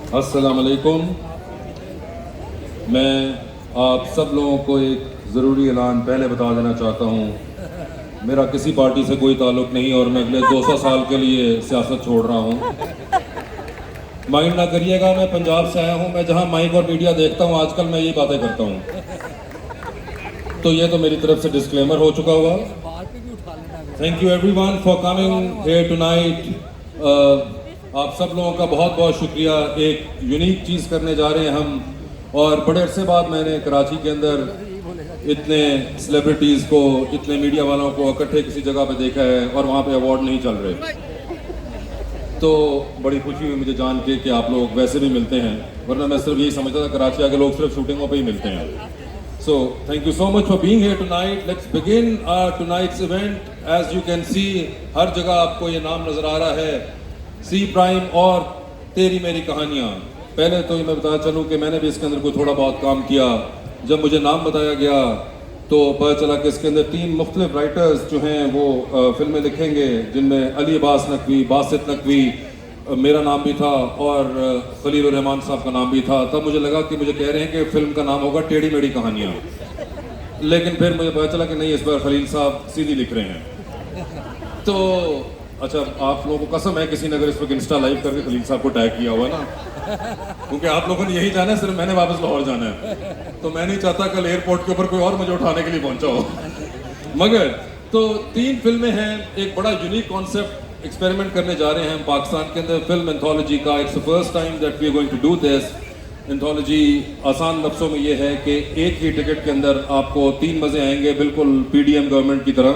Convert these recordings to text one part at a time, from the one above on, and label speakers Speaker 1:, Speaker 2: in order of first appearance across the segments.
Speaker 1: अस्सलाम वालेकुम। मैं आप सब लोगों को एक ज़रूरी ऐलान पहले बता देना चाहता हूँ। मेरा किसी पार्टी से कोई ताल्लुक़ नहीं और मैं अगले 200 साल के लिए सियासत छोड़ रहा हूँ। माइंड ना करिएगा, मैं पंजाब से आया हूँ। मैं जहाँ माइक और मीडिया देखता हूँ आजकल मैं यही बातें करता हूँ। तो ये तो मेरी तरफ से डिस्क्लेमर हो चुका हुआ। Thank you everyone for coming here tonight. आप सब लोगों का बहुत बहुत शुक्रिया। एक यूनिक चीज़ करने जा रहे हैं हम, और बड़े अरसे बाद मैंने कराची के अंदर इतने सेलिब्रिटीज़ को, इतने मीडिया वालों को इकट्ठे किसी जगह पे देखा है और वहाँ पे अवार्ड नहीं चल रहे। तो बड़ी खुशी हुई मुझे जान के कि आप लोग वैसे भी मिलते हैं, वरना मैं सिर्फ यही समझता था कराची आके लोग सिर्फ शूटिंगों पे ही मिलते हैं। So thank you so much for being here tonight. Let's begin our tonight's event. As you can see, हर जगह आपको ये नाम नज़र आ रहा है, सी प्राइम और तेरी मेरी कहानियाँ। पहले तो ये मैं बताना चलूँ कि मैंने भी इसके अंदर कोई थोड़ा बहुत काम किया। जब मुझे नाम बताया गया तो पता चला कि इसके अंदर 3 मुख्तलिफ राइटर्स जो हैं वो फिल्में लिखेंगे, जिनमें अली अब्बास नकवी, बासित नकवी, मेरा नाम भी था और खलील रहमान साहब का नाम भी था। तब मुझे लगा कि मुझे कह रहे हैं कि फिल्म का नाम होगा टेढ़ी मेढ़ी कहानियाँ, लेकिन फिर मुझे पता चला कि नहीं, इस बार खलील साहब सीधी लिख रहे हैं। तो अच्छा, आप लोगों को कसम है किसी ने अगर इस वक्त इंस्टा लाइव करके खलील साहब को टैग किया हुआ ना, क्योंकि आप लोगों ने यही जाना है, सिर्फ मैंने वापस लाहौर जाना है। तो मैं नहीं चाहता कल एयरपोर्ट के ऊपर कोई और मुझे उठाने के लिए पहुंचा हो। मगर तो 3 फिल्में हैं, एक बड़ा यूनिक कॉन्सेप्ट एक्सपेरिमेंट करने जा रहे हैं हम पाकिस्तान के अंदर फिल्म एंथोलॉजी का। It's the first time that we are going to do this. Anthology आसान लफ्ज़ों में ये है कि एक ही टिकट के अंदर आपको 3 मज़े आएंगे, बिल्कुल पीडीएम गवर्नमेंट की तरह।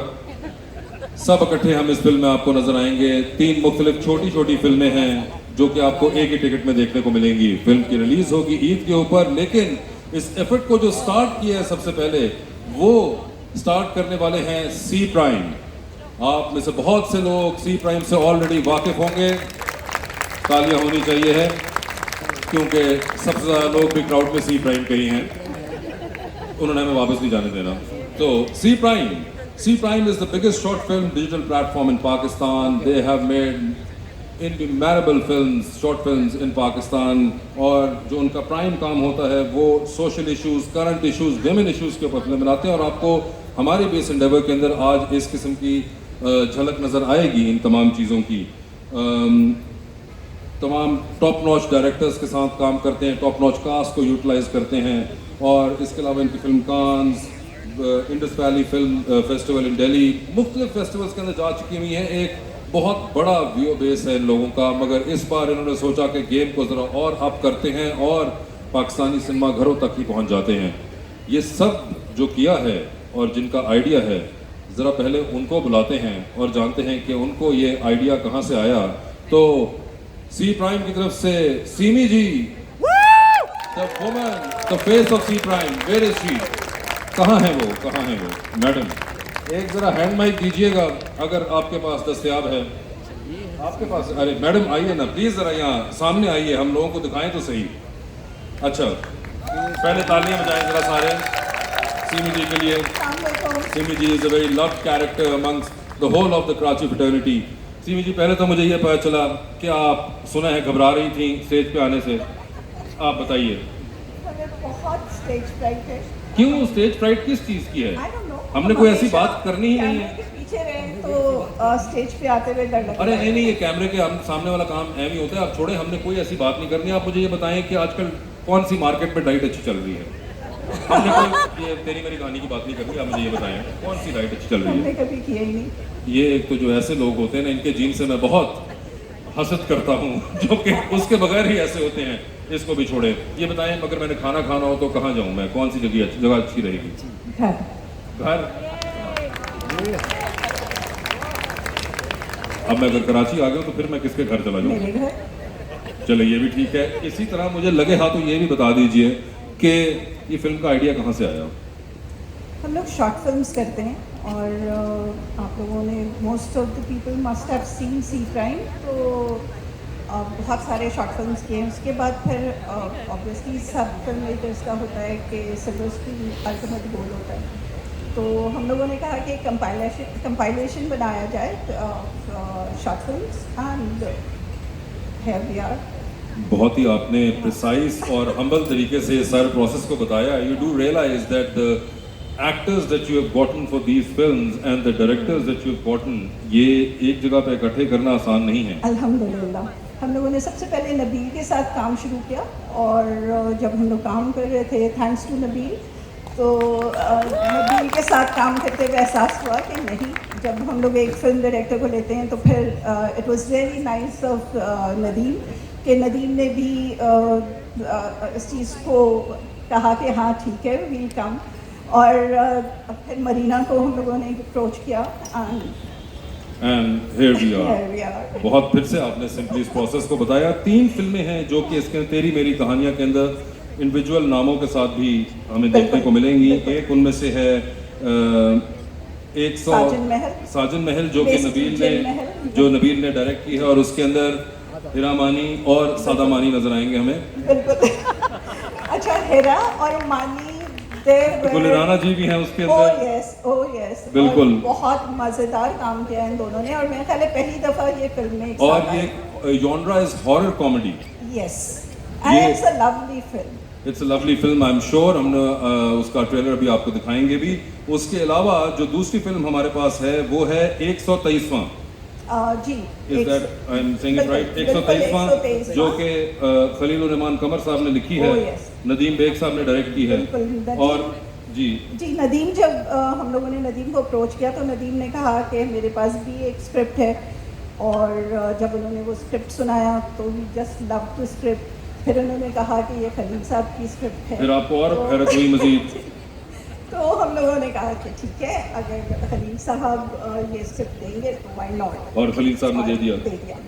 Speaker 1: सब इकट्ठे हम इस फिल्म में आपको नजर आएंगे। 3 मुख्तलिफ छोटी छोटी फिल्में हैं जो कि आपको एक ही टिकट में देखने को मिलेंगी। फिल्म की रिलीज होगी ईद के ऊपर, लेकिन इस एफर्ट को जो स्टार्ट किया है सबसे पहले, वो स्टार्ट करने वाले हैं सी प्राइम। आप में से बहुत से लोग सी प्राइम से ऑलरेडी वाकिफ होंगे, तालियां होनी चाहिए है, क्योंकि सबसे ज़्यादा लोग भी क्राउड में सी प्राइम के ही हैं। उन्होंने हमें वापस नहीं जाने देना। तो C prime is the biggest short film digital platform in Pakistan. They have made innumerable films, short films in Pakistan, और जो उनका प्राइम काम होता है वो social issues, current issues, women issues के ऊपर फिल्म बनाते हैं। और आपको हमारे भी इस एंडेवर के अंदर आज इस किस्म की झलक नज़र आएगी इन तमाम चीज़ों की। तमाम टॉप नॉच डायरेक्टर्स के साथ काम करते हैं, टॉप नॉच कास्ट को यूटिलाइज करते हैं। और इसके अलावा इनकी film Cannes, Indus valley film festival in Delhi, मुख्तलिफ फेस्टिवल्स के अंदर जा चुकी हुई हैं। एक बहुत बड़ा व्यू बेस है इन लोगों का, मगर इस बार इन्होंने सोचा कि गेम को ज़रा और अप करते हैं और पाकिस्तानी सिनेमा घरों तक ही पहुंच जाते हैं। ये सब जो किया है और जिनका आइडिया है, ज़रा पहले उनको बुलाते हैं और जानते हैं कि उनको ये आइडिया कहाँ से आया। तो सी प्राइम की तरफ से Seemi ji, the woman, the face of See Prime, where is she? कहाँ है वो मैडम? एक ज़रा हैंड माइक दीजिएगा अगर आपके पास दस्तयाब है। आपके पास? अरे मैडम आइए ना प्लीज़, ज़रा यहाँ सामने आइए, हम लोगों को दिखाएं तो सही। अच्छा, पहले तालियां बजाएं ज़रा सारे सीमी जी के लिए। Simi ji is a very loved character amongst the whole of the Karachi fraternity. Simi ji, पहले तो मुझे ये पता चला कि आप सुना है घबरा रही थी स्टेज पे आने से, आप बताइए।
Speaker 2: बहुत स्टेज फ्राइट है।
Speaker 1: क्यों स्टेज फ्राइट किस चीज़ की है? हमने कोई ऐसी बात करनी ही नहीं है।
Speaker 2: पीछे रहे तो स्टेज पे आते हुए डर लगता है।
Speaker 1: अरे नहीं, ये कैमरे के हम सामने वाला काम अहम ही होता है। आप छोड़े, हमने कोई ऐसी बात नहीं करनी। आप मुझे ये बताएं कि आजकल कौन सी मार्केट में डाइट अच्छी चल रही है? हमने कोई ये तेरी मेरी कहानी की बात नहीं करनी। आप मुझे ये बताएं कौन सी डाइट अच्छी चल रही है?
Speaker 2: हमने कभी किया ही नहीं।
Speaker 1: ये एक तो जो ऐसे लोग होते हैं ना, इनके जीन से मैं बहुत हसद करता हूँ, जो कि उसके बगैर ही ऐसे होते हैं। इसको भी छोड़े, ये बताएं अगर मैंने खाना खाना हो तो कहाँ जाऊँ मैं? कौन सी जगह अच्छी रहेगी? घर। अब मैं अगर कराची आ गया तो फिर मैं किसके घर चला जाऊँ?
Speaker 2: मेरे घर।
Speaker 1: चलो ये भी ठीक है। इसी तरह मुझे लगे हाथों ये भी बता दीजिए कि ये फिल्म का आइडिया कहाँ से आया?
Speaker 2: हम लोग शॉर्ट फिल्म्स करते हैं और आप लोगों ने, most of the people must have seen See Prime, तो बहुत सारे शॉर्ट फिल्म्स किए हैं। उसके बाद फिर ऑब्वियसली सब फिल्म मेकर्स का होता है कि सिल्वर स्क्रीन अल्टीमेट गोल होता है। तो हम लोगों ने कहा कि कंपाइलेशन बनाया जाए short films, and here we are.
Speaker 1: बहुत ही आपने प्रिसाइज और हम्बल तरीके से सारे प्रोसेस को बताया. You do realize that the actors that you have gotten for these films and the directors that you have gotten, ये एक जगह पे इकट्ठे करना आसान नहीं है.
Speaker 2: अल्हम्दुलिल्लाह हम लोगों ने सबसे पहले नबील के साथ काम शुरू किया और जब हम लोग काम कर रहे थे थैंक्स टू नबील तो नबील के साथ काम करते हुए एहसास हुआ कि नहीं जब हम लोग एक फिल्म डायरेक्टर को लेते हैं तो फिर it was really nice of Nadeem कि नदीम ने भी इस चीज़ को कहा कि हाँ ठीक है वील कम और फिर मरीना को हम लोगों ने अप्रोच किया
Speaker 1: And here we are. बहुत फिर से आपने सिंपली इस प्रोसेस को बताया. 3 फिल्में हैं जो कि इसके तेरी मेरी कहानियाँ के अंदर इंडिविजुअल नामों के साथ भी हमें देखने को मिलेंगी. एक उनमें से है 100 साजन महल जो कि नबील ने डायरेक्ट की है और उसके अंदर हिरा मानी और सादा मानी नजर आएंगे हमें.
Speaker 2: बिल्कुल. अच्छा हिरा और मानी
Speaker 1: गुलराना जी भी हैं उसके अंदर.
Speaker 2: ओह यस
Speaker 1: बिल्कुल.
Speaker 2: बहुत मजेदार काम किया इन दोनों ने और मेरे ख्याल है पहली दफा ये फिल्म में
Speaker 1: और ये genre is horror comedy.
Speaker 2: Yes and it's a lovely film.
Speaker 1: It's a lovely film. I am sure हम उसका ट्रेलर भी आपको दिखाएंगे भी. उसके अलावा जो दूसरी फिल्म हमारे पास है वो है 123वां.
Speaker 2: जी
Speaker 1: is that I am saying it right? 123वां जो कि खलील रहमान कमर साहब ने लिखी है. नदीम बेग साहब ने डायरेक्ट की है. और जी
Speaker 2: नदीम जब हम लोगों ने नदीम को अप्रोच किया तो नदीम ने कहा कि मेरे पास भी एक स्क्रिप्ट है और जब उन्होंने वो स्क्रिप्ट सुनाया तो we just love the script. फिर उन्होंने कहा कि ये खलील साहब की स्क्रिप्ट है.
Speaker 1: फिर आपको और हैरत हुई मजीद.
Speaker 2: तो हम लोगों ने कहा कि ठीक है अगर खलील साहब ये स्क्रिप्ट देंगे तो व्हाई नॉट.
Speaker 1: और खलील साहब ने दे दिया.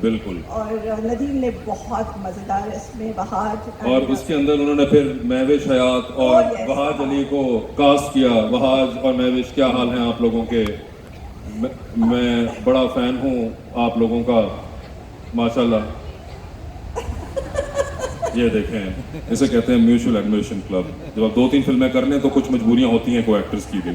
Speaker 1: बिल्कुल.
Speaker 2: और नदीम ने बहुत मज़ेदार इसमें वहाज
Speaker 1: और उसके अंदर उन्होंने फिर महविश हयात और वहाज अली को कास्ट किया. वहाज और महविश क्या हाल हैं आप लोगों के? मैं बड़ा फ़ैन हूँ आप लोगों का माशाल्लाह. ये देखें इसे कहते हैं म्यूचुअल एडमिरेशन क्लब. जब आप 2-3 फिल्में कर लें तो कुछ मजबूरियां होती हैं को एक्टर्स की भी.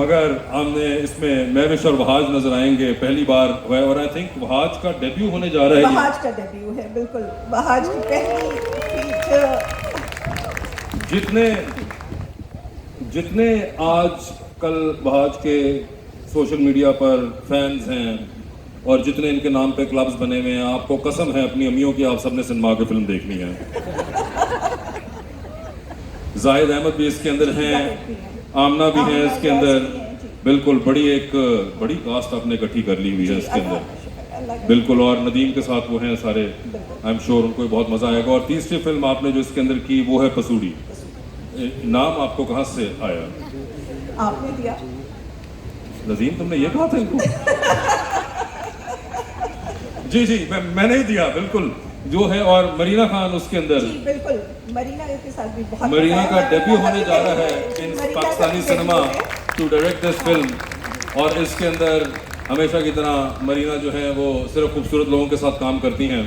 Speaker 1: मगर हमने इसमें महविश और वहाज नजर आएंगे पहली बार. और आई थिंक वहाज का डेब्यू होने जा रहा है.
Speaker 2: वहाज का डेब्यू है बिल्कुल. वहाज की पहली फीचर. जितने आज कल वहाज के सोशल मीडिया पर फैंस हैं और जितने इनके नाम पे क्लब्स बने हुए हैं आपको कसम है अपनी अम्मियों की आप सबने सिनेमा की फिल्म देखनी है. जाहिद अहमद भी इसके अंदर हैं. आमना भी है इसके अंदर. बिल्कुल. बड़ी कास्ट आपने इकट्ठी कर ली हुई है इसके अंदर. बिल्कुल. और नदीम के साथ वो हैं सारे. आई एम श्योर उनको बहुत मजा आएगा. और तीसरी फिल्म आपने जो इसके अंदर की वो है पसूड़ी. नाम आपको कहाँ से आया? आपने दिया.
Speaker 1: नदीम तुमने ये कहा था इनको? जी मैंने ही दिया. बिल्कुल जो है. और मरीना खान उसके अंदर.
Speaker 2: जी बिल्कुल. मरीना के साथ भी बहुत
Speaker 1: मरीना का डेब्यू होने जा रहा है in Pakistani cinema to direct this film. और इसके अंदर हमेशा की तरह मरीना जो है वो सिर्फ खूबसूरत लोगों के साथ काम करती हैं.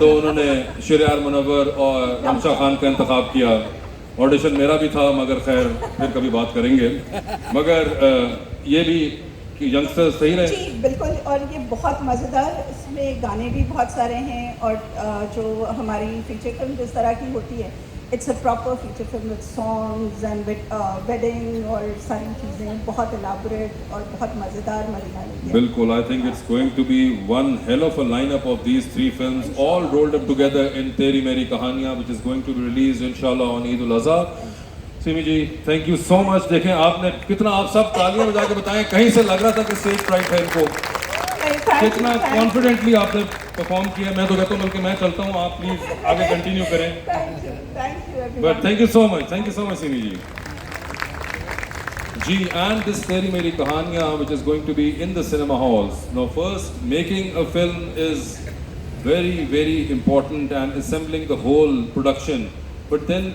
Speaker 1: तो उन्होंने शरियार मुनव्वर और रमशा खान का इंतखाब किया. ऑडिशन मेरा भी था मगर खैर फिर कभी बात करेंगे. मगर ये भी कि यंगस्टर्स सही रहे.
Speaker 2: जी बिल्कुल. और ये बहुत मज़ेदार इसमें गाने भी बहुत सारे हैं और जो हमारी फीचर फिल्म जिस तरह की होती है it's a proper feature film with songs and with wedding और सारी चीज़ें बहुत इलाबोरेट और बहुत मज़ेदार मरीना ने.
Speaker 1: बिल्कुल. I think it's going to be one hell of a lineup of these 3 films all rolled up together in Teri Meri Kahaniyaan which is going to be released इंशाल्लाह on Eid ul Azha. Simi ji thank you so much. देखें आपने कितना आप सब तालियां बजा के बताएं कहीं से लग रहा था कि स्टेज फ्राइट है इनको. कितना कॉन्फिडेंटली आपने परफॉर्म किया. मैं तो कहता हूँ बल्कि मैं चलता हूँ आप प्लीज आगे कंटिन्यू करें. But thank you so much Simi ji. जी एंड दिस तेरी मेरी कहानियाँ which is going to be in the cinema halls. Now first making a film is very important and assembling the whole production. But then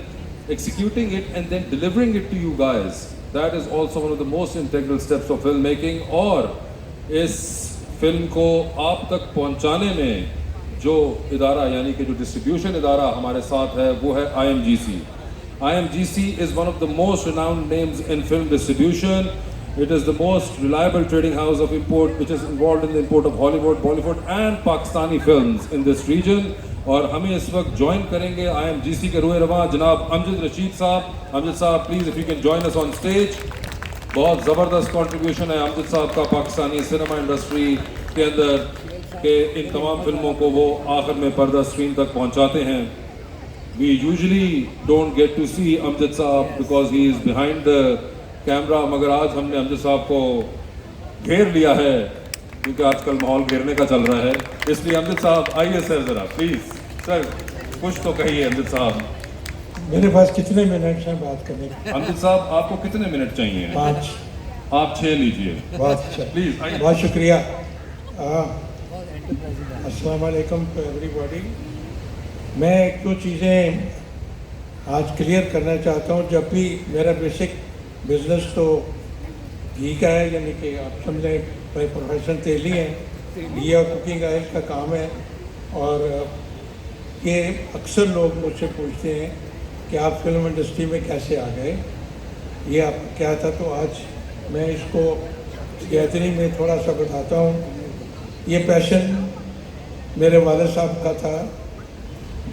Speaker 1: executing it and then delivering it to you guys, that is also one of the most integral steps of filmmaking. और इस film को आप तक पहुंचाने में जो इदारा यानी कि जो डिस्ट्रीब्यूशन इदारा हमारे साथ है वो है IMGC. IMGC is one of the most renowned names in film distribution. It is the most reliable trading house of import which is involved in the import of Hollywood, Bollywood and Pakistani films in this region. और हमें इस वक्त join करेंगे IMGC के रूए रवां जनाब अमजद रशीद साहब। अमजद साहब please if you can join us on stage. बहुत ज़बरदस्त कंट्रीब्यूशन है अमजद साहब का पाकिस्तानी सिनेमा इंडस्ट्री के अंदर कि इन तमाम फिल्मों को वो आखिर में पर्दा स्क्रीन तक पहुंचाते हैं। We usually don't get to see Amjad sahab because he is behind the camera, मगर आज हमने अमजद साहब को घेर लिया है क्योंकि आजकल माहौल घेरने का चल रहा है। इसलिए अमजद साहब आइए सर, ज़रा प्लीज़ सर कुछ तो कहिए। अमजद साहब,
Speaker 3: मेरे पास कितने मिनट हैं बात करने के?
Speaker 1: अमजद साहब आपको कितने मिनट चाहिए?
Speaker 3: 5।
Speaker 1: आप 6 लीजिए।
Speaker 3: बहुत अच्छा,
Speaker 1: प्लीज़ आइए।
Speaker 3: बहुत शुक्रिया। अस्सलाम वालेकुम टू एवरीबॉडी। मैं एक दो चीज़ें आज क्लियर करना चाहता हूँ। जब भी मेरा बेसिक बिजनेस तो घी का है, यानी कि आप समझें भाई प्रोफेशन तेली है, घी और कुकिंग ऑयल का काम है। और ये अक्सर लोग मुझसे पूछते हैं कि आप फिल्म इंडस्ट्री में कैसे आ गए, ये आप क्या था। तो आज मैं इसको गैदरिंग में थोड़ा सा बताता हूँ। ये पैशन मेरे वाले साहब का था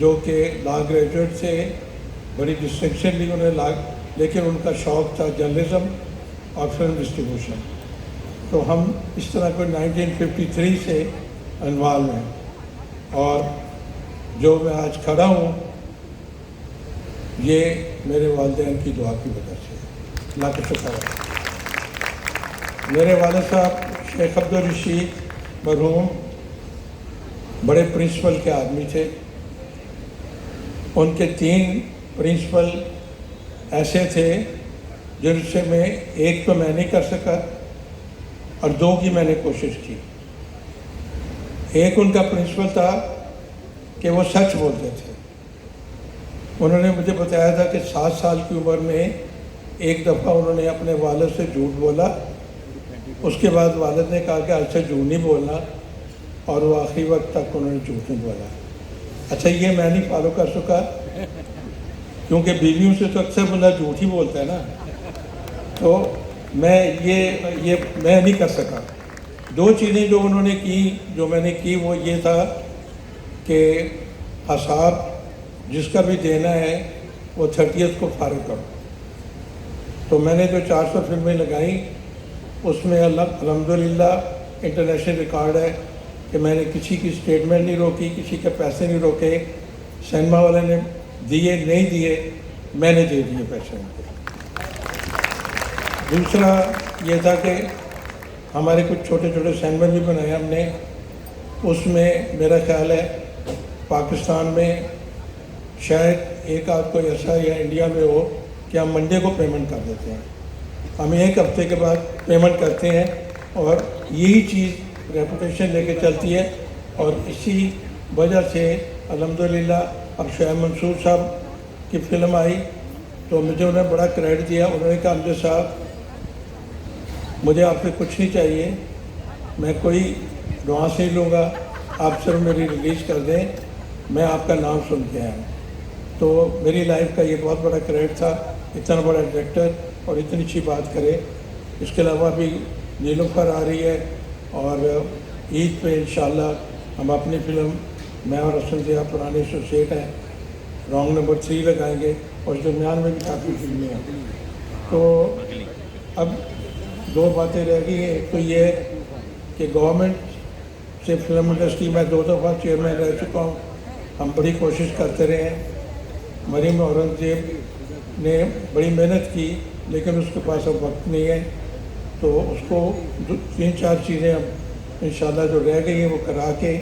Speaker 3: जो कि लॉ ग्रेजुएट से बड़ी डिस्टिंक्शन ली उन्होंने लॉ, लेकिन उनका शौक़ था जर्नलिज़म और फिल्म डिस्ट्रीब्यूशन। तो हम इस तरह को 1953 से इन्वॉल्व हैं और जो मैं आज खड़ा हूँ ये मेरे वालिदैन की दुआ की वजह से, अल्लाह का शुक्र है। मेरे वाले साहब शेख अब्दुल रशीद मरहूम बड़े प्रिंसिपल के आदमी थे। उनके 3 प्रिंसिपल ऐसे थे जिनसे मैं एक तो मैं नहीं कर सका और 2 की मैंने कोशिश की। एक उनका प्रिंसिपल था कि वो सच बोलते थे। उन्होंने मुझे बताया था कि 7 साल की उम्र में एक दफ़ा उन्होंने अपने वालिद से झूठ बोला। उसके बाद वालिद ने कहा कि आज से झूठ नहीं बोलना, और वो आखिरी वक्त तक उन्होंने झूठ नहीं बोला। अच्छा, ये मैं नहीं फॉलो कर सका क्योंकि बीवियों से तो अक्सर बंदा झूठ ही बोलता है ना, तो मैं ये मैं नहीं कर सका। 2 चीज़ें जो उन्होंने की, जो मैंने की, वो ये था कि हिसाब जिसका भी देना है वो 30th को फारिग करो। तो मैंने जो 400 फिल्में लगाई उसमें अल्हम्दुलिल्लाह इंटरनेशनल रिकॉर्ड है कि मैंने किसी की स्टेटमेंट नहीं रोकी, किसी के पैसे नहीं रोके। सिनेमा वाले ने दिए नहीं दिए, मैंने दे दिए पैसे उनको। दूसरा ये था कि हमारे कुछ छोटे छोटे सिनेमा भी बनाए हमने। उसमें मेरा ख्याल है पाकिस्तान में शायद एक आध कोई ऐसा या इंडिया में हो कि हम मंडे को पेमेंट कर देते हैं, हम 1 हफ्ते के बाद पेमेंट करते हैं, और यही चीज़ रेपुटेशन लेके चलती है। और इसी वजह से अल्हम्दुलिल्लाह अब शोएब मंसूर साहब की फ़िल्म आई तो मुझे उन्हें बड़ा क्रेडिट दिया। उन्होंने कहा अमजद साहब मुझे आपसे कुछ नहीं चाहिए, मैं कोई एडवांस नहीं लूँगा, आप सिर्फ मेरी रिलीज़ कर दें, मैं आपका नाम सुन के आया। तो मेरी लाइफ का ये बहुत बड़ा क्रेडिट था, इतना बड़ा डायरेक्टर और इतनी अच्छी बात करे। इसके अलावा भी नीलूफर आ रही है और ईद पे इंशाल्लाह हम अपनी फ़िल्म मैं और हसन ज़िया पुराने एसोसिएट हैं, रॉन्ग नंबर 3 लगाएंगे, और दरमियान में भी काफ़ी फिल्में हैं। तो अब 2 बातें रह गई हैं। एक तो ये कि गवर्नमेंट से फिल्म इंडस्ट्री में 2 दफ़ा चेयरमैन रह चुका हूँ, हम बड़ी कोशिश करते रहे हैं। मरीम औरंगज़ेब ने बड़ी मेहनत की लेकिन उसके पास अब वक्त नहीं है, तो उसको 3-4 चीज़ें हम इंशाल्लाह जो रह गई हैं वो करा के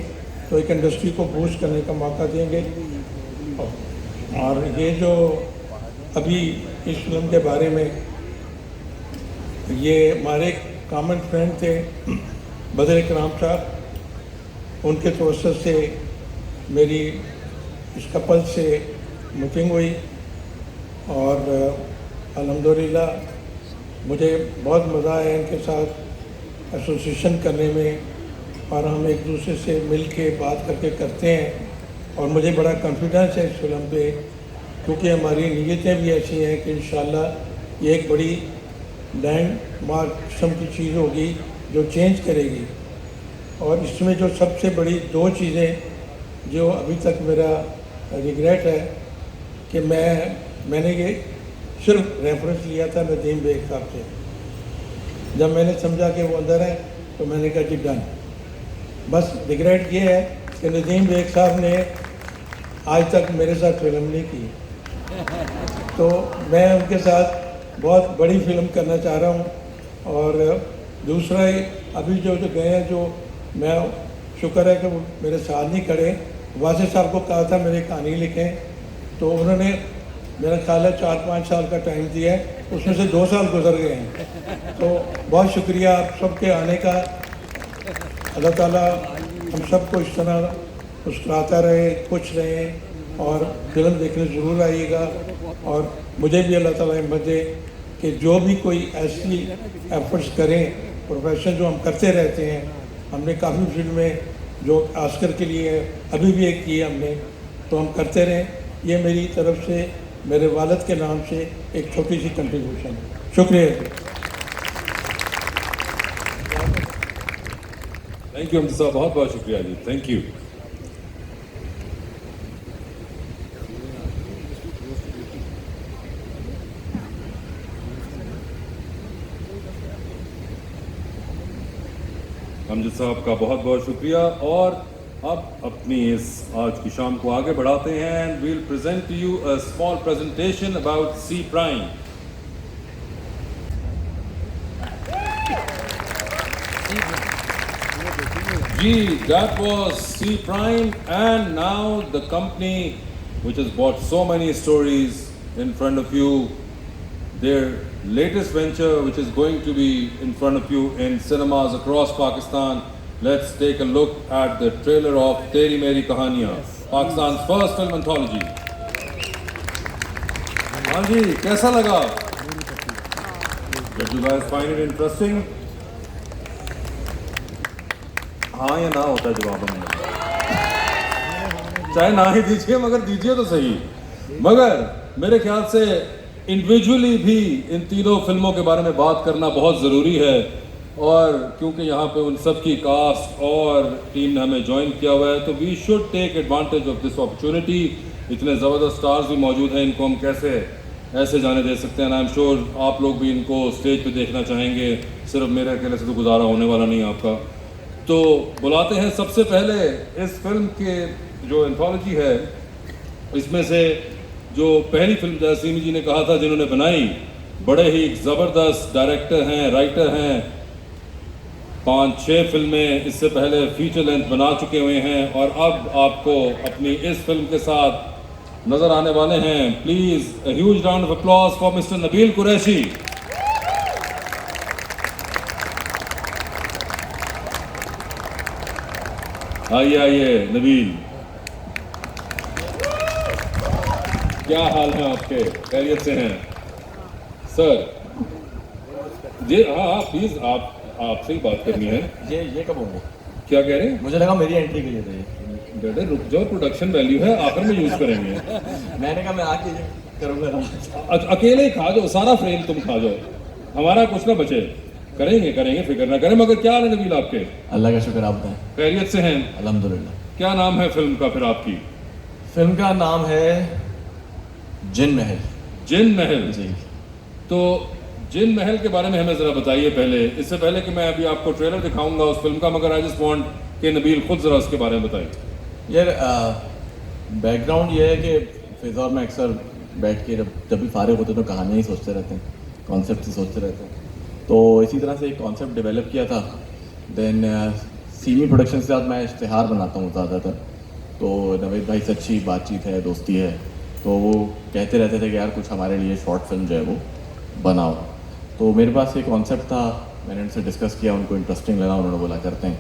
Speaker 3: तो एक इंडस्ट्री को बूस्ट करने का मौका देंगे। और ये जो अभी इस फिल्म के बारे में, ये हमारे कॉमन फ्रेंड थे बदर इकराम साहब, उनके तवज्जुह से मेरी इस कपल से मीटिंग हुई और अल्हम्दुलिल्लाह मुझे बहुत मज़ा आया इनके साथ एसोसिएशन करने में, और हम एक दूसरे से मिल के बात करके करते हैं। और मुझे बड़ा कॉन्फिडेंस है इस फिल्म पे, क्योंकि हमारी नीयतें भी ऐसी हैं कि इंशाल्लाह ये एक बड़ी लैंडमार्क किस्म की चीज़ होगी जो चेंज करेगी। और इसमें जो सबसे बड़ी 2 चीज़ें जो अभी तक मेरा रिग्रेट है कि मैंने ये सिर्फ रेफरेंस लिया था नदीम बेग साहब से। जब मैंने समझा कि वो अंदर है तो मैंने कहा जी डन। बस रिग्रेट ये है कि नदीम बेग साहब ने आज तक मेरे साथ फिल्म नहीं की, तो मैं उनके साथ बहुत बड़ी फिल्म करना चाह रहा हूँ। और दूसरा अभी जो गए हैं, जो मैं शुक्र है कि वो मेरे साथ नहीं खड़े। वासिफ साहब को कहा था मेरी कहानी लिखें, तो उन्होंने मेरा ख्याल है 4-5 साल का टाइम दिया है, उसमें से 2 साल गुजर गए हैं। तो बहुत शुक्रिया आप सबके आने का। अल्लाह ताला हम सबको इस तरह मुस्कुराता रहे, खुश रहे और फिल्म देखने ज़रूर आइएगा। और मुझे भी अल्लाह ताला हिम्मत दे कि जो भी कोई ऐसी एफर्ट्स करें, प्रोफेशन जो हम करते रहते हैं, हमने काफ़ी फिल्में जो ऑस्कर के लिए अभी भी एक की है हमने, तो हम करते रहें। ये मेरी तरफ से मेरे वालिद के नाम से एक छोटी सी कंट्रीब्यूशन है। शुक्रिया।
Speaker 1: थैंक यू हमजा साहब, बहुत बहुत शुक्रिया जी, थैंक यू। अमजद साहब का बहुत बहुत शुक्रिया। और अब अपनी इस आज की शाम को आगे बढ़ाते हैं and we'll present to you a small presentation about See Prime. Gee, that was C Prime, and now the company which has bought so many stories in front of you, their latest venture which is going to be in front of you in cinemas across Pakistan. Let's take a look at the trailer of Teri Meri Kahaniyan, Pakistan's first film anthology. हाँ जी, कैसा लगा? Did you guys find it interesting? हाँ या ना होता है जवाब में, चाहे ना ही दीजिए मगर दीजिए तो सही। मगर मेरे ख्याल से इंडिविजुअली भी इन तीनों फिल्मों के बारे में बात करना बहुत ज़रूरी है। और क्योंकि यहाँ पे उन सब की कास्ट और टीम ने हमें ज्वाइन किया हुआ है, तो we should take advantage of this opportunity. इतने ज़बरदस्त स्टार्स भी मौजूद हैं, इनको हम कैसे ऐसे जाने दे सकते हैं। आई एम श्योर आप लोग भी इनको स्टेज पे देखना चाहेंगे, सिर्फ मेरे अकेले से तो गुजारा होने वाला नहीं है आपका। तो बुलाते हैं सबसे पहले इस फिल्म के जो एंथोलॉजी है, इसमें से जो पहली फिल्म जैसे सीमी जी ने कहा था जिन्होंने बनाई, बड़े ही ज़बरदस्त डायरेक्टर हैं, राइटर हैं, 5-6 फिल्में इससे पहले फीचर लेंथ बना चुके हुए हैं और अब आपको अपनी इस फिल्म के साथ नज़र आने वाले हैं। Please a huge round of applause for mister Nabeel Qureshi. आइए आइए नबील, क्या हाल है आपके? खैरियत से हैं सर? जी हाँ हाँ, प्लीज आपसे ही बात करनी है।
Speaker 4: ये कब होंगे?
Speaker 1: क्या कह रहे हैं?
Speaker 4: मुझे लगा मेरी एंट्री के लिए था ये।
Speaker 1: बेटे रुक जाओ, प्रोडक्शन वैल्यू है, आखिर में यूज करेंगे।
Speaker 4: मैंने कहा मैं आके करूँगा।
Speaker 1: अकेले ही खा जाओ, सारा फ्रेम तुम खा जाओ, हमारा कुछ ना बचे। करेंगे करेंगे, फिक्र ना करें। मगर क्या हाल है नबील आपके?
Speaker 4: अल्लाह का शुक्र, आप बताएं।
Speaker 1: खैरियत से हैं?
Speaker 4: अल्हम्दुलिल्लाह।
Speaker 1: क्या नाम है फिल्म का फिर आपकी?
Speaker 4: फिल्म का नाम है जिन महल।
Speaker 1: जिन महल
Speaker 4: जी।
Speaker 1: तो जिन महल के बारे में हमें ज़रा बताइए पहले, इससे पहले कि मैं अभी आपको ट्रेलर दिखाऊंगा उस फिल्म का, मगर आई जस्ट वांट कि नबील खुद ज़रा उसके बारे में बताइए।
Speaker 4: यार बैकग्राउंड ये है कि फिजा और मैं अक्सर बैठ के जब भी फारिग होते हैं तो कहानियाँ ही सोचते रहते हैं, कॉन्सेप्ट ही सोचते रहते हैं। तो इसी तरह से एक कॉन्सेप्ट डेवलप किया था। देन सीमी प्रोडक्शन के साथ मैं इश्तिहार बनाता हूँ ज़्यादातर, तो नवीद भाई से अच्छी बातचीत है, दोस्ती है, तो वो कहते रहते थे कि यार कुछ हमारे लिए शॉर्ट फिल्म जो है वो बनाओ। तो मेरे पास एक कॉन्सेप्ट था, मैंने उनसे डिस्कस किया, उनको इंटरेस्टिंग लगा, उन्होंने बोला करते हैं।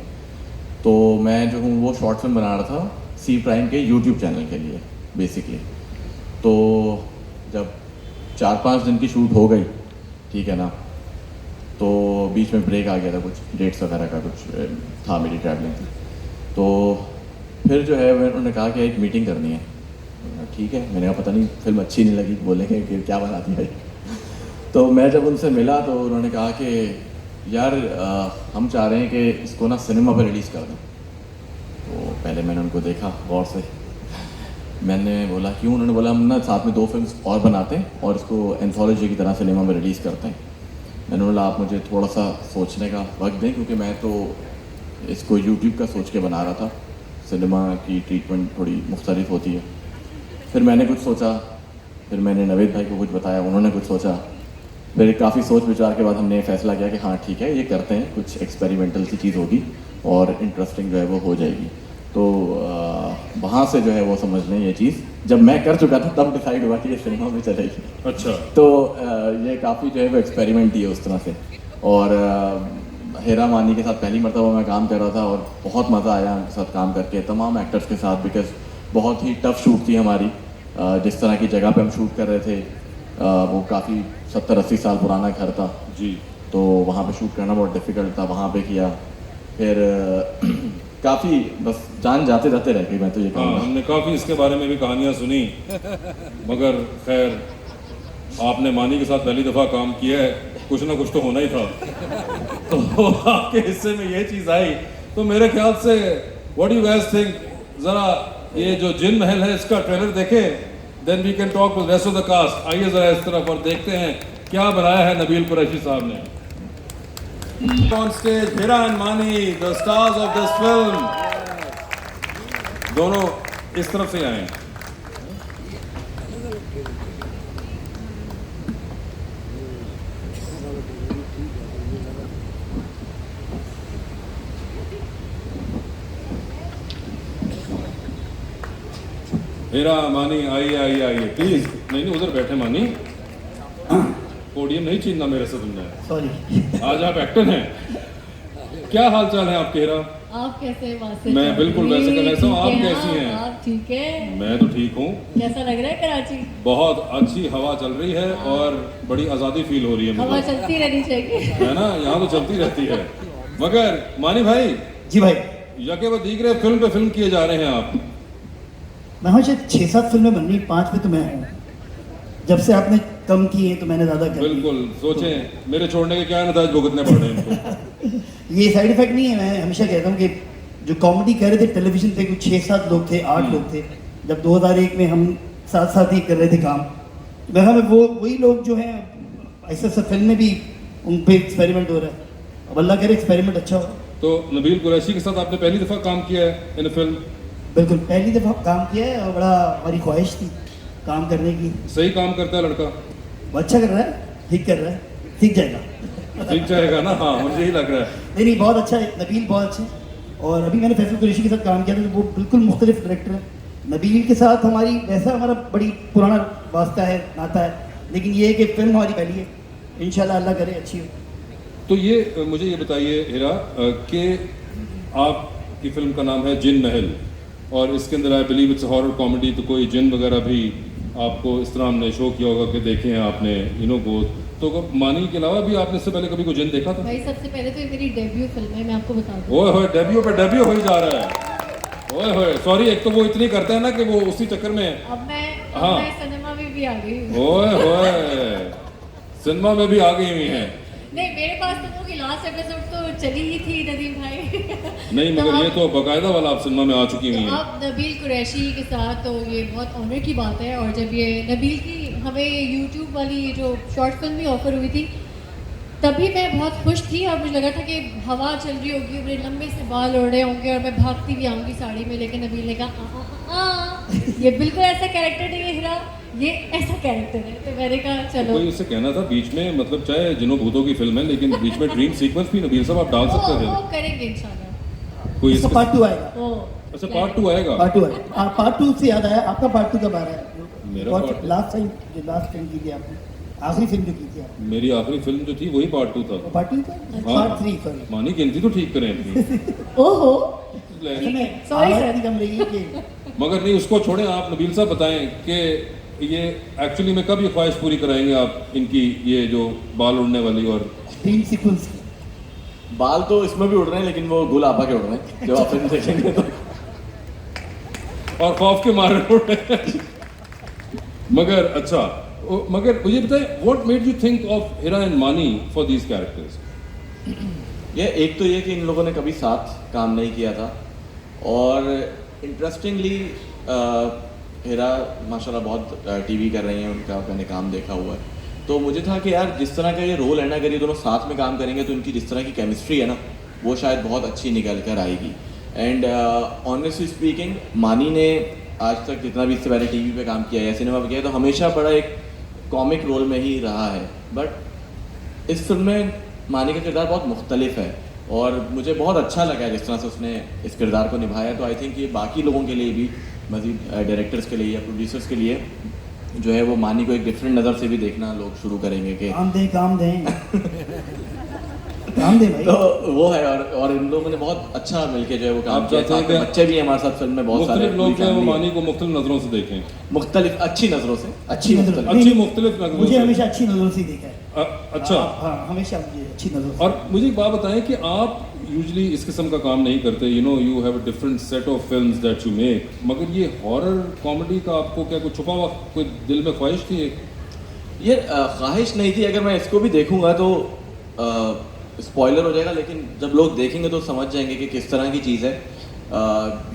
Speaker 4: तो मैं जो हूँ वो शॉर्ट फिल्म बना रहा था सी प्राइम के यूट्यूब चैनल के लिए बेसिकली। तो जब 4-5 दिन की शूट हो गई, ठीक है ना, तो बीच में ब्रेक आ गया था, कुछ डेट्स वगैरह का कुछ था, मेरी ट्रैवलिंग थी। तो फिर जो है उन्होंने कहा कि एक मीटिंग करनी है। ठीक है, मैंने कहा पता नहीं फिल्म अच्छी नहीं लगी, बोलेंगे कि क्या बना दिया है। तो मैं जब उनसे मिला तो उन्होंने कहा कि यार हम चाह रहे हैं कि इसको ना सिनेमा पर रिलीज़ कर दें। तो पहले मैंने उनको देखा गौर से, मैंने बोला क्यों, उन्होंने बोला हम ना साथ में 2 फिल्म्स और बनाते हैं और इसको एंथोलॉजी की तरह सिनेमा में रिलीज़ करते हैं। मैंने बोला आप मुझे थोड़ा सा सोचने का वक्त दें, क्योंकि मैं तो इसको यूट्यूब का सोच के बना रहा था, सिनेमा की ट्रीटमेंट थोड़ी मुख्तलिफ होती है। फिर मैंने कुछ सोचा, फिर मैंने नवेद भाई को कुछ बताया, उन्होंने कुछ सोचा, फिर काफ़ी सोच विचार के बाद हमने फैसला किया कि हाँ ठीक है ये करते हैं, कुछ एक्सपेरिमेंटल सी चीज़ होगी और इंटरेस्टिंग जो है वो हो जाएगी। तो वहाँ से जो है वो समझ लें ये चीज़ जब मैं कर चुका था तब डिसाइड हुआ कि ये सिनेमा में चलेगी।
Speaker 1: अच्छा,
Speaker 4: तो ये काफ़ी जो है वो एक्सपेरिमेंट ही है उस तरह से। और हेरा मानी के साथ पहली मरतबा मैं काम कर रहा था और बहुत मज़ा आया उनके साथ काम करके, तमाम एक्टर्स के साथ, बिकॉज बहुत ही टफ शूट थी हमारी। जिस तरह की जगह पे हम शूट कर रहे थे वो काफ़ी 70-80 साल पुराना घर था
Speaker 1: जी,
Speaker 4: तो वहाँ पे शूट करना बहुत डिफ़िकल्ट था, वहाँ पे किया। फिर काफ़ी बस जान जाते जाते रह गई मैं तो ये
Speaker 1: हाँ,
Speaker 4: कहूँगा।
Speaker 1: हमने काफ़ी इसके बारे में भी कहानियाँ सुनी, मगर खैर आपने मानी के साथ पहली दफ़ा काम किया है, कुछ ना कुछ तो होना ही था। तो आपके हिस्से में ये चीज़ आई तो मेरे ख्याल से व्हाट यू गाइस थिंक, ज़रा ये जो जिन महल है इसका ट्रेलर देखें, then we can talk with rest of the cast. आइए ज़रा इस तरफ और देखते हैं क्या बनाया है नबील कुरैशी साहब ने। On stage, Hira and Mani, the stars of this film. दोनों इस तरफ से आए। हीरा, मानी, आइए आइए आइए प्लीज। नहीं नहीं, उधर बैठे मानी, पोडियम नहीं छीनना मेरे से तुमने।
Speaker 5: सॉरी।
Speaker 1: आज आप एक्टर हैं। क्या हाल चाल है आपके हीरा?
Speaker 6: आप कैसे हैं वासिफ?
Speaker 1: मैं बिल्कुल वैसे का वैसा हूँ, आप
Speaker 6: ठीक है
Speaker 1: कैसी
Speaker 6: ना?
Speaker 1: हैं?
Speaker 6: आप ठीक है?
Speaker 1: मैं तो ठीक हूँ।
Speaker 6: कैसा लग रहा है कराची?
Speaker 1: बहुत अच्छी हवा चल रही है और बड़ी आज़ादी फील हो रही है
Speaker 6: हवा
Speaker 1: मुझे,
Speaker 6: चलती रहनी चाहिए।
Speaker 1: है ना? यहाँ तो चलती रहती है। मगर मानी भाई,
Speaker 5: जी भाई,
Speaker 1: यके वो दीख रहे फिल्म पे फिल्म किए जा रहे हैं आप।
Speaker 5: मैं हूँ शायद 6-7 फिल्में बन रही, 5 पे तो मैं हूँ। जब से आपने कम की है तो मैंने ज़्यादा कर दी।
Speaker 1: बिल्कुल, सोचें मेरे छोड़ने के क्या नताज भुगतने पड़ रहे हैं इनको।
Speaker 5: ये साइड इफेक्ट नहीं है, मैं हमेशा कहता हूँ कि जो कॉमेडी कर रहे थे टेलीविजन पे कुछ 6-7 लोग थे, 8 लोग थे। जब 2001 में हम साथ साथ ही कर रहे थे काम, मैं वो वही लोग जो हैं ऐसा सब फिल्म में भी उन पे एक्सपेरिमेंट हो रहा है। अब अल्लाह करे एक्सपेरिमेंट अच्छा हो।
Speaker 1: तो नबील कुरैशी के साथ आपने पहली दफ़ा काम किया है इन फिल्म?
Speaker 5: बिल्कुल पहली दफ़ा काम किया है और बड़ा हमारी ख्वाहिश थी काम करने की।
Speaker 1: सही काम करता है लड़का?
Speaker 5: वो अच्छा कर रहा है, ठीक कर रहा है, सीख जाएगा।
Speaker 1: ठीक जाएगा ना? हाँ, मुझे यही लग रहा है।
Speaker 5: नहीं नहीं, बहुत अच्छा है, नबील बहुत अच्छे हैं। और अभी मैंने फैसल कुरैशी के साथ काम किया था तो वो बिल्कुल मुख्तलिफ डायरेक्टर है। नबील के साथ हमारी वैसा हमारा बड़ी पुराना वास्ता है, नाता है, लेकिन ये है कि फिल्म हमारी पहली है, इंशाल्लाह अल्लाह करे अच्छी हो।
Speaker 1: तो ये मुझे ये बताइए हीरा कि आपकी फिल्म का नाम है जिन महल और इसके अंदर I believe it's horror comedy, तो कोई जिन वगैरह भी आपको इस तरह हमने शो किया होगा कि देखे हैं आपने को, तो मानी के अलावा भी आपने इससे पहले कभी कोई जिन देखा था?
Speaker 6: भाई सबसे पहले तो ये मेरी डेब्यू फिल्म है, मैं आपको बता दूं।
Speaker 1: ओए होए, डेब्यू पे डेब्यू हो ही जा रहा है। ओए होए, सॉरी, एक तो वो इतनी करता है ना कि वो उसी चक्कर में।
Speaker 6: अब मैं
Speaker 1: हाँ।
Speaker 6: सिनेमा में भी आ गई हूँ।
Speaker 1: ओए होए, सिनेमा में भी आ गई हुई हैं।
Speaker 6: नहीं, मेरे पास तो वो लास्ट एपिसोड तो चली ही थी नदीम भाई।
Speaker 1: नहीं, मगर ये तो बाकायदा वाला आप सिनेमा में आ चुकी हुई हैं।
Speaker 6: अब नबील कुरैशी के साथ तो ये बहुत ऑनर की बात है। और जब ये नबील की हमें यूट्यूब वाली जो शॉर्ट फिल्म भी ऑफर हुई थी तभी मैं बहुत खुश थी और मुझे लगा था कि हवा चल रही होगी, मेरे लंबे से बाल उड़ रहे होंगे और मैं भागती भी आऊँगी साड़ी में, लेकिन नबील ने कहा ये बिल्कुल ऐसा कैरेक्टर नहीं है हीरा, ये ऐसा कैरेक्टर है। तो मैंने कहा चलो।
Speaker 1: कोई उससे कहना था बीच में, मतलब चाहे जिनों भूतों की फिल्म है लेकिन बीच में ड्रीम सीक्वेंस भी नबील साहब आप डाल सकते
Speaker 6: वो
Speaker 1: थे।
Speaker 6: करेंगे इंशाल्लाह।
Speaker 1: कोई
Speaker 5: इसका
Speaker 1: इसके-
Speaker 5: पार्ट 2 आएगा।
Speaker 6: वो
Speaker 1: अच्छा, पार्ट 2 आएगा?
Speaker 5: पार्ट 2 आएगा। पार्ट 2 से याद आया, आपका पार्ट 2 कब आ रहा है?
Speaker 1: मेरा part-
Speaker 5: लास्ट टाइम जो लास्ट फिल्म की थी आपने, आखिरी फिल्म जो की थी आपने,
Speaker 1: मेरी आखिरी फिल्म जो थी वही पार्ट 2 था।
Speaker 5: वो पार्ट 2 था?
Speaker 1: हाँ।
Speaker 5: Part 3 sorry.
Speaker 1: मानी गिनती तो ठीक करें अपनी।
Speaker 6: ओहो
Speaker 5: सॉरी
Speaker 6: sir।
Speaker 5: सर, कम रही है कि
Speaker 1: मगर नहीं, उसको छोड़ें, आप नबील साहब बताएं कि ये एक्चुअली में कब ये ख्वाहिश पूरी कराएंगे आप इनकी, ये जो बाल उड़ने वाली और
Speaker 5: ड्रीम सीक्वेंस की।
Speaker 4: बाल तो इसमें भी उड़ रहे हैं लेकिन वो गुल आपा के उड़ रहे हैं जब आप फिल्म देखेंगे तो।
Speaker 1: और खौफ के मारे उड़ रहे हैं। मगर अच्छा, मगर मुझे बताएं, what made you think of Heera and Maani for these characters?
Speaker 4: ये एक तो ये कि इन लोगों ने कभी साथ काम नहीं किया था और इंटरेस्टिंगली हिरा माशाल्लाह बहुत टीवी कर रही हैं, उनका मैंने काम देखा हुआ है। तो मुझे था कि यार जिस तरह का ये रोल है ना, अगर ये दोनों साथ में काम करेंगे तो इनकी जिस तरह की केमिस्ट्री है ना, वो शायद बहुत अच्छी निकल कर आएगी। एंड ऑनेस्टली स्पीकिंग, मानी ने आज तक जितना भी इससे पहले टीवी पे काम किया है या सिनेमा पे किया है, तो हमेशा बड़ा एक कॉमिक रोल में ही रहा है। बट इस फिल्म में मानी का किरदार बहुत मुख्तलिफ है और मुझे बहुत अच्छा लगा जिस तरह से उसने इस किरदार को निभाया। तो आई थिंक ये बाकी लोगों के लिए भी, मज़ीद डायरेक्टर्स के लिए या प्रोड्यूसर्स के लिए जो है वो मानी को एक डिफरेंट नज़र से भी देखना लोग शुरू करेंगे कि
Speaker 5: काम दें काम दे भाई।
Speaker 4: तो वो है। और इन लोगों ने बहुत अच्छा मिलके जो है वो काम
Speaker 1: आप
Speaker 4: किया।
Speaker 1: चाहते हैं
Speaker 4: साथ में
Speaker 1: कि
Speaker 4: बच्चे भी हैं हमारे साथ फिल्म में, बहुत सारे
Speaker 1: मुख्तलिफ लोग
Speaker 4: पूरी
Speaker 1: जो है वो
Speaker 4: family है।
Speaker 1: मानी को मुख्तलिफ नजरों से देखें,
Speaker 4: मुख्तलिफ अच्छी नज़रों से,
Speaker 5: अच्छी नजरों
Speaker 4: मुख्तलिफ।
Speaker 1: अच्छी
Speaker 5: नहीं,
Speaker 1: मुख्तलिफ नजरों
Speaker 5: मुझे
Speaker 1: से।
Speaker 5: हमेशा अच्छी नजरों से ही देखा है।
Speaker 1: अच्छा,
Speaker 5: हाँ, हमेशा मुझे अच्छी नजरों से।
Speaker 1: और मुझे एक बात बताएं कि आप यूजुअली इस किस्म का काम नहीं करते, you know, you have a different set of films that you make, मगर ये हॉरर कॉमेडी का आपको क्या कुछ छुपा हुआ कोई दिल में ख्वाहिश थी एक?
Speaker 4: ये ख्वाहिश नहीं थी। अगर मैं इसको भी देखूंगा तो स्पॉइलर हो जाएगा, लेकिन जब लोग देखेंगे तो समझ जाएंगे कि किस तरह की चीज़ है।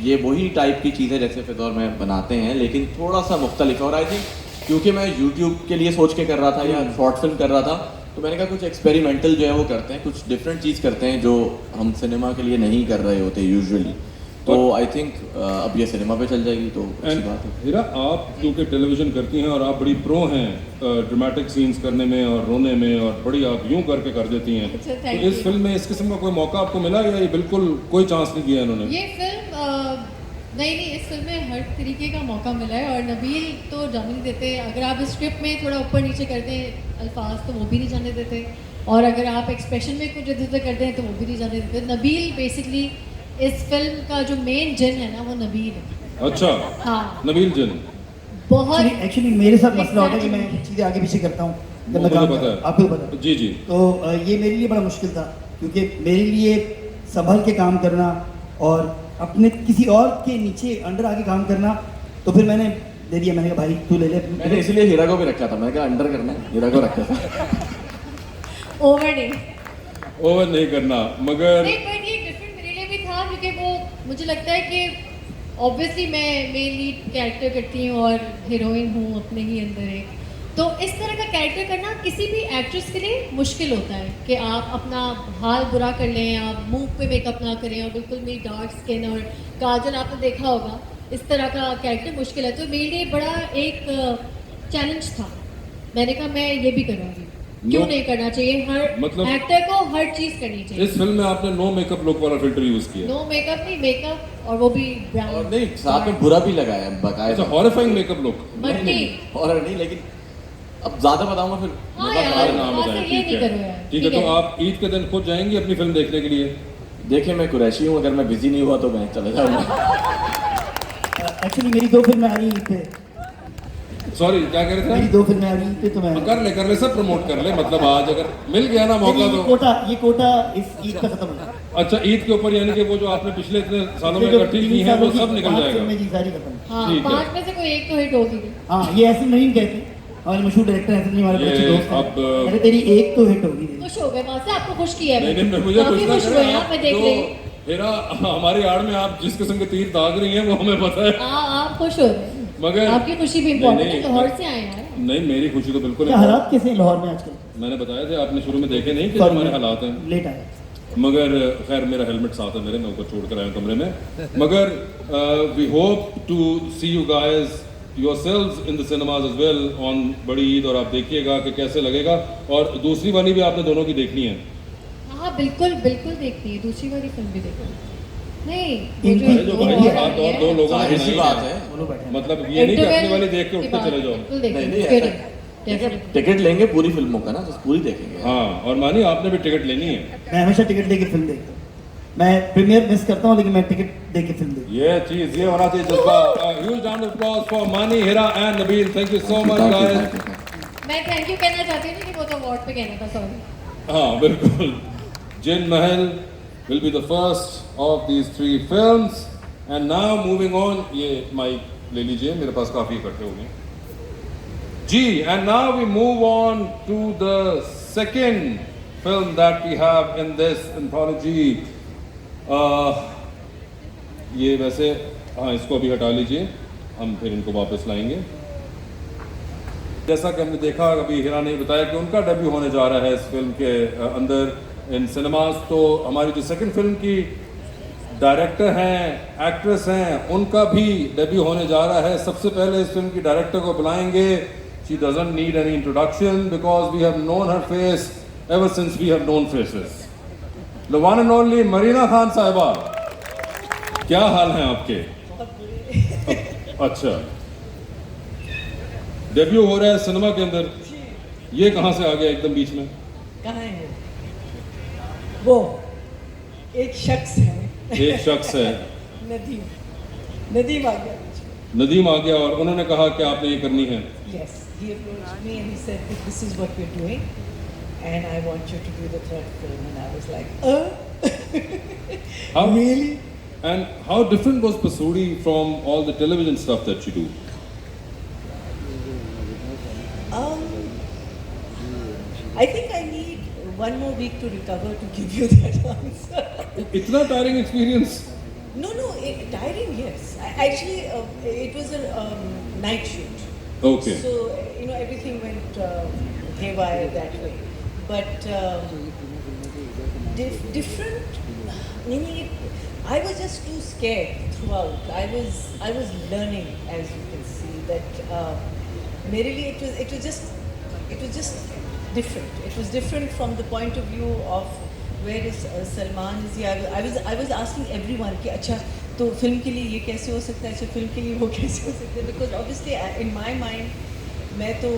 Speaker 4: ये वही टाइप की चीज़ है जैसे फिर और मैं बनाते हैं, लेकिन थोड़ा सा मुख्तलिफ है। और आई थिंक क्योंकि मैं यूट्यूब के लिए सोच के कर रहा था या शॉर्ट फिल्म कर रहा था, तो मैंने कहा कुछ एक्सपेरिमेंटल जो है वो करते हैं, कुछ डिफरेंट चीज़ करते हैं जो हम सिनेमा के लिए नहीं कर रहे होते यूजुअली। तो आई थिंक अब ये सिनेमा पे चल जाएगी तो अच्छी
Speaker 1: एंड
Speaker 4: बात है।
Speaker 1: हीरा, आप क्योंकि टेलीविजन करती हैं और आप बड़ी प्रो हैं ड्रामेटिक सीन्स करने में और रोने में, और बड़ी आप यूं करके कर देती हैं,
Speaker 6: अच्छा,
Speaker 1: तो
Speaker 6: thank
Speaker 1: इस
Speaker 6: you.
Speaker 1: फिल्म में इस किस्म का कोई मौका आपको मिला या ये बिल्कुल कोई चांस नहीं दिया इन्होंने?
Speaker 6: ये फिल्म नहीं, इस फिल्म में हर तरीके का मौका मिला है और नबील तो जाने नहीं देते। अगर आप इस स्क्रिप्ट में थोड़ा ऊपर नीचे करते हैं अल्फाज तो वो भी नहीं जाने देते, और अगर आप एक्सप्रेशन में कुछ इधर उधर करते हैं तो वो भी नहीं जाने देते। नबील बेसिकली इस फिल्म का जो मेन जिन है ना, वो नबील है।
Speaker 1: अच्छा,
Speaker 6: हाँ,
Speaker 1: नबील जिन।
Speaker 6: बहुत
Speaker 5: एक्चुअली मेरे साथ मसला होता है कि मैं चीज़ें आगे पीछे करता हूँ जब मैं
Speaker 1: मुझे
Speaker 5: काम
Speaker 1: पता
Speaker 5: करता
Speaker 1: है।
Speaker 5: हूँ, आपको पता है।
Speaker 1: जी जी।
Speaker 5: तो ये मेरे लिए बड़ा मुश्किल था, क्योंकि मेरे लिए संभल के काम करना और अपने किसी और के नीचे अंडर आके काम करना, तो फिर मैंने दे दिया। मैंने कहा भाई तू ले ले।
Speaker 4: मैंने इसलिए हीरा को भी रखा था, मैंने कहा अंडर करना है, हीरा को रखा था।
Speaker 6: ओवर नहीं
Speaker 1: ओवर नहीं करना, मगर
Speaker 6: नहीं, बट ये डिफरेंट मेरे लिए भी था क्योंकि वो मुझे लगता है कि ऑब्वियसली मैं मेन लीड कैरेक्टर करती हूँ और हीरोइन हूँ अपने ही अंदर एक, तो इस तरह का कैरेक्टर करना किसी भी एक्ट्रेस के लिए मुश्किल होता है कि आप अपना हाल बुरा कर लें, आप मुंह पे मेकअप ना करें और बिल्कुल मेरी डार्क स्किन और काजल आपने देखा होगा, इस तरह का कैरेक्टर मुश्किल है। तो मेरे लिए बड़ा एक चैलेंज था। मैंने कहा मैं ये भी करूँगी, क्यों नहीं करना चाहिए, हर
Speaker 1: मतलब
Speaker 6: एक्टर को हर चीज़ करनी चाहिए।
Speaker 1: इस फिल्म में आपने नो मेकअप लुक वाला फिल्टर यूज किया?
Speaker 6: नो मेकअप नहीं, मेकअप और वो भी ब्राउन।
Speaker 4: और नहीं, साथ में बुरा भी लगाया है
Speaker 1: अच्छा,
Speaker 4: बकायदा।
Speaker 1: Horrifying makeup look.
Speaker 6: मट्टी।
Speaker 4: हॉरर नहीं, लेकिन अब ज्यादा बताऊंगा फिर
Speaker 6: हाँ
Speaker 4: मतलब
Speaker 6: यार,
Speaker 4: हमारे
Speaker 1: नाम
Speaker 6: वहाँ
Speaker 1: बताएं,
Speaker 6: से ये
Speaker 1: ठीक
Speaker 6: नहीं करो
Speaker 1: है
Speaker 6: यार,
Speaker 1: ठीक है।
Speaker 6: ठीक
Speaker 1: तो
Speaker 6: है।
Speaker 1: आप ईद के दिन खुद जाएंगी अपनी फिल्म देखने के लिए?
Speaker 4: देखिए मैं कुरैशी हूँ, अगर मैं बिजी नहीं हुआ तो मैं चला जाऊंगा।
Speaker 5: एक्चुअली मेरी 2 फिल्में आ रही हैं ईद पे,
Speaker 1: सॉरी, क्या कह रहे
Speaker 5: मेरी
Speaker 1: थे?
Speaker 5: 2 फिल्में आ रही हैं ईद पे, तो मैं
Speaker 1: कर ले सब प्रमोट कर ले, मतलब आज अगर मिल गया ना मौका
Speaker 5: लेकिन
Speaker 1: तो।
Speaker 5: ये कोटा इस ईद पे खत्म हो गया।
Speaker 1: अच्छा, ईद के ऊपर यानी कि वो जो आपने पिछले इतने सालों में
Speaker 5: जो
Speaker 1: इकट्ठी की
Speaker 5: 3
Speaker 1: है वो
Speaker 5: सालों की
Speaker 1: सब निकल
Speaker 5: 5
Speaker 1: जाएगा।
Speaker 5: फिल्में जी सारी खत्म।
Speaker 6: हाँ,
Speaker 1: ठीक है।
Speaker 6: 5 में से कोई एक तो हिट होगी।
Speaker 5: हाँ, ये ऐसे नहीं कहते, हमारे मशहूर डायरेक्टर ऐसे नहीं, हमारे बड़े अच्छे
Speaker 1: ये
Speaker 5: दोस्त हैं।
Speaker 1: अब,
Speaker 5: अरे तेरी एक तो हिट होगी।
Speaker 6: खुश हो गए वहाँ से, आपको खुश किया है
Speaker 1: नहीं नहीं, मुझे
Speaker 6: काफी
Speaker 1: पूछना
Speaker 6: खुश हुए हैं, मैं देख रही हूँ।
Speaker 1: हेरा, हमारी आड़ में आप जिस किस्म के तीर दाग रही हैं वो हमें पता है,
Speaker 6: हाँ, आप खुश हो रहे हैं,
Speaker 1: मगर
Speaker 6: आपकी खुशी भी
Speaker 1: नहीं,
Speaker 6: इम्पोर्टेंट है।
Speaker 1: नहीं,
Speaker 6: लाहौर से आए हैं यार।
Speaker 1: नहीं, मेरी खुशी तो बिल्कुल
Speaker 5: क्या
Speaker 1: नहीं।
Speaker 5: हालात कैसे हैं लाहौर में आजकल?
Speaker 1: मैंने बताया थे, आपने शुरू में देखे नहीं कि
Speaker 5: Sorry,
Speaker 1: हमारे
Speaker 5: मैं
Speaker 1: हालात हैं,
Speaker 5: लेट आया।
Speaker 1: मगर खैर मेरा हेलमेट साथ है मेरे, मैं ऊपर छोड़ कर आया हूँ कमरे में। मगर we hope to see you guys yourselves in the cinemas as well on बड़ी ईद, और आप देखिएगा कि कैसे लगेगा। और दूसरी वाली भी आपने दोनों की देखनी है।
Speaker 6: हाँ, बिल्कुल बिल्कुल देखनी है, दूसरी वाली फिल्म भी देखो। नहीं, वो
Speaker 5: इनकी-
Speaker 6: जो
Speaker 1: अरे जो भाई
Speaker 6: लाहौर
Speaker 1: बात
Speaker 6: आई
Speaker 1: और
Speaker 6: है,
Speaker 1: दो लोगों ने
Speaker 4: जाहिर सी
Speaker 1: बनाई
Speaker 4: बात
Speaker 1: है,
Speaker 4: है।
Speaker 5: बोलो बैठे।
Speaker 1: मतलब ये नहीं कि
Speaker 6: इंटरवल
Speaker 1: अपनी वाली देख के
Speaker 6: की
Speaker 1: उठते
Speaker 6: बात
Speaker 1: चले जाओ।
Speaker 6: बिल्कुल
Speaker 4: नहीं
Speaker 6: देखेंगे,
Speaker 4: नहीं,
Speaker 6: फिर
Speaker 4: ऐसा-
Speaker 6: definitely।
Speaker 4: टिकट लेंगे पूरी फिल्मों का ना, तो पूरी देखेंगे।
Speaker 1: हाँ, और मानी आपने भी टिकट लेनी है।
Speaker 5: मैं हमेशा टिकट लेके फिल्म देखता हूँ। मैं प्रीमियर मिस करता हूँ, लेकिन मैं टिकट देके फिल्म देखता
Speaker 1: ये चीज ये होना चाहिए जज्बा। Huge round of applause for Mani, Hira and Nabeel. Thank you so much
Speaker 4: Thank you,
Speaker 1: guys.
Speaker 4: thank you, thank you.
Speaker 6: मैं थैंक यू कहना चाहती हूँ कि वो तो अवार्ड पे कहना था, सॉरी।
Speaker 1: हाँ बिल्कुल। जिन महल will be the first of these 3 films, and now moving on, ये माइक ले लीजिए, मेरे पास काफी इकट्ठे हो गए जी। And now we move on to the second film that we have in this anthology. ये वैसे हाँ, इसको अभी हटा लीजिए, हम फिर इनको वापस लाएंगे। जैसा कि हमने देखा, अभी हिरा ने बताया कि उनका डेब्यू होने जा रहा है इस फिल्म के अंदर इन सिनेमास। तो हमारी जो सेकंड फिल्म की डायरेक्टर हैं, एक्ट्रेस हैं, उनका भी डेब्यू होने जा रहा है। सबसे पहले इस फिल्म की डायरेक्टर को बुलाएंगे। She doesn't need any introduction because we have known her face ever since we have known faces. The one and only Marina Khan साहिबा, क्या हाल है आपके? अच्छा, डेब्यू हो रहा है सिनेमा के अंदर, ये कहाँ से आ गया एकदम बीच में?
Speaker 7: कहाँ है वो? एक शख्स है,
Speaker 1: एक शख्स है,
Speaker 7: नदीम। नदीम आ गया बीच में।
Speaker 1: नदीम आ गया और उन्होंने कहा कि आपने ये करनी है।
Speaker 7: Yes, he approached me and he said that this is what we're doing and I want you to do the third film, and I was like,
Speaker 1: How
Speaker 7: really?
Speaker 1: And how different was Pasuri from all the television stuff that you do?
Speaker 7: I think I need one more week to recover to give you that answer.
Speaker 1: इतना tiring experience?
Speaker 7: No, tiring, yes. Actually, it was a night shoot.
Speaker 1: Okay.
Speaker 7: So, everything went haywire that way. But different, meaning I was just too scared throughout. I was learning, as you can see, that मेरे लिए it was just different. It was different from the point of view of where is Salman is here. I was asking everyone कि अच्छा तो film के लिए ये कैसे हो सकता है, अच्छा फिल्म के लिए वो कैसे हो सकता है, because obviously in my mind मैं तो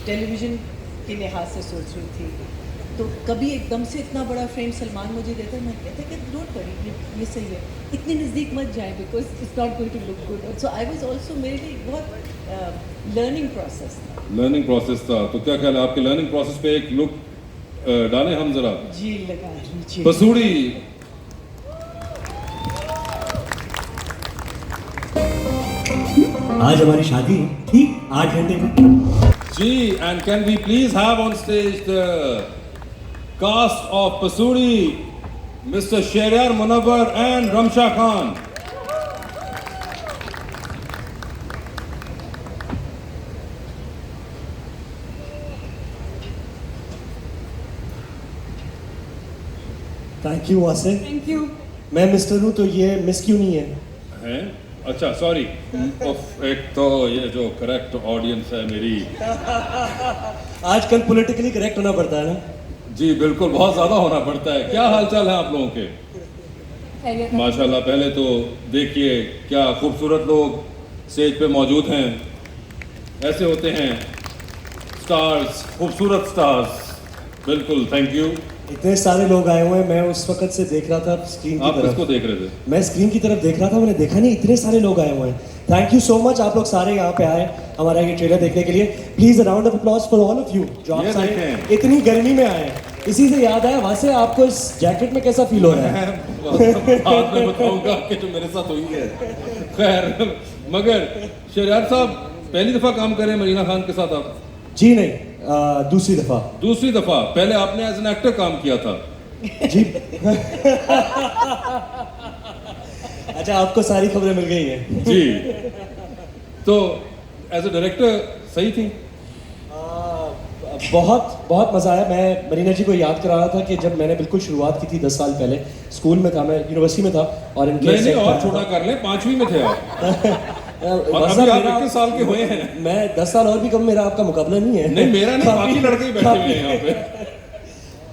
Speaker 7: टेलीविज़न के लिहाज से सोच रही थी। तो कभी एकदम से इतना बड़ा फ्रेम सलमान मुझे देता है, मैं कहता कि डोंट वरी, ये सही है, इतनी नज़दीक मत जाए because it's not going to look good. So I was also, मेरे लिए बहुत लर्निंग प्रोसेस था।
Speaker 1: लर्निंग प्रोसेस था। तो क्या ख्याल है आपके लर्निंग प्रोसेस पे एक लुक डालें हम जरा?
Speaker 7: जी लगा लीजिए।
Speaker 1: पसूड़ी।
Speaker 8: आज हमारी शादी ठीक 8 घंटे में।
Speaker 1: जी, and can we please have on stage the cast of Pasuri, Mr. Sheryar Munawwar and Ramsha Khan.
Speaker 8: Thank you वासे।
Speaker 7: Thank you.
Speaker 8: मैं मिस्टर हूँ तो ये मिस क्यों नहीं है?
Speaker 1: हैं? अच्छा सॉरी, एक तो ये जो करेक्ट ऑडियंस है मेरी।
Speaker 8: आजकल पॉलिटिकली करेक्ट होना पड़ता है ना।
Speaker 1: जी बिल्कुल, बहुत ज़्यादा होना पड़ता है। क्या हालचाल है आप लोगों के? माशाल्लाह। पहले तो देखिए क्या खूबसूरत लोग स्टेज पे मौजूद हैं। ऐसे होते हैं स्टार्स, खूबसूरत स्टार्स। बिल्कुल, थैंक यू।
Speaker 8: इतने सारे लोग आए हुए हैं, मैं उस वक्त से देख रहा था स्क्रीन की
Speaker 1: आप किसको
Speaker 8: तरफ।
Speaker 1: देख रहे थे?
Speaker 8: मैं स्क्रीन की तरफ देख रहा था, मैंने देखा नहीं इतने सारे लोग आए हुए हैं। थैंक यू सो मच, आप लोग सारे यहाँ पे आए हमारा ये ट्रेलर देखने के लिए। Please a round of applause for all of you जो आप
Speaker 1: ये
Speaker 8: सारे
Speaker 1: देखें।
Speaker 8: इतनी गर्मी में आए हैं। इसी से याद आया, वहाँ से आपको इस जैकेट में कैसा फील हो रहा है?
Speaker 1: बाद में बताऊंगा कि जो मेरे साथ हुई है। खैर, मगर शहरयार साहब पहली दफा काम कर रहे हैं मरीना खान के साथ आप?
Speaker 8: जी नहीं, दूसरी दफा।
Speaker 1: दूसरी दफा? पहले आपने एज एन एक्टर काम किया था?
Speaker 8: जी। अच्छा, आपको सारी खबरें मिल गई हैं।
Speaker 1: जी। तो एज ए डायरेक्टर सही थी?
Speaker 8: बहुत बहुत मज़ा आया। मैं मरीना जी को याद करा रहा था कि जब मैंने बिल्कुल शुरुआत की थी 10 साल पहले, स्कूल में था, मैं यूनिवर्सिटी में था और इनके
Speaker 1: नहीं
Speaker 8: set
Speaker 1: और
Speaker 8: पर
Speaker 1: छोटा
Speaker 8: था।
Speaker 1: कर लें, 5वीं में थे आप। और
Speaker 8: वैसा
Speaker 1: अभी आप
Speaker 8: मेरा-
Speaker 1: 21 साल के हुए हैं।
Speaker 8: मैं 10 साल और भी कम, मेरा आपका मुकाबला नहीं है।
Speaker 1: नहीं मेरा नहीं, बाकी लड़के ही बैठे हुए हैं यहाँ पे।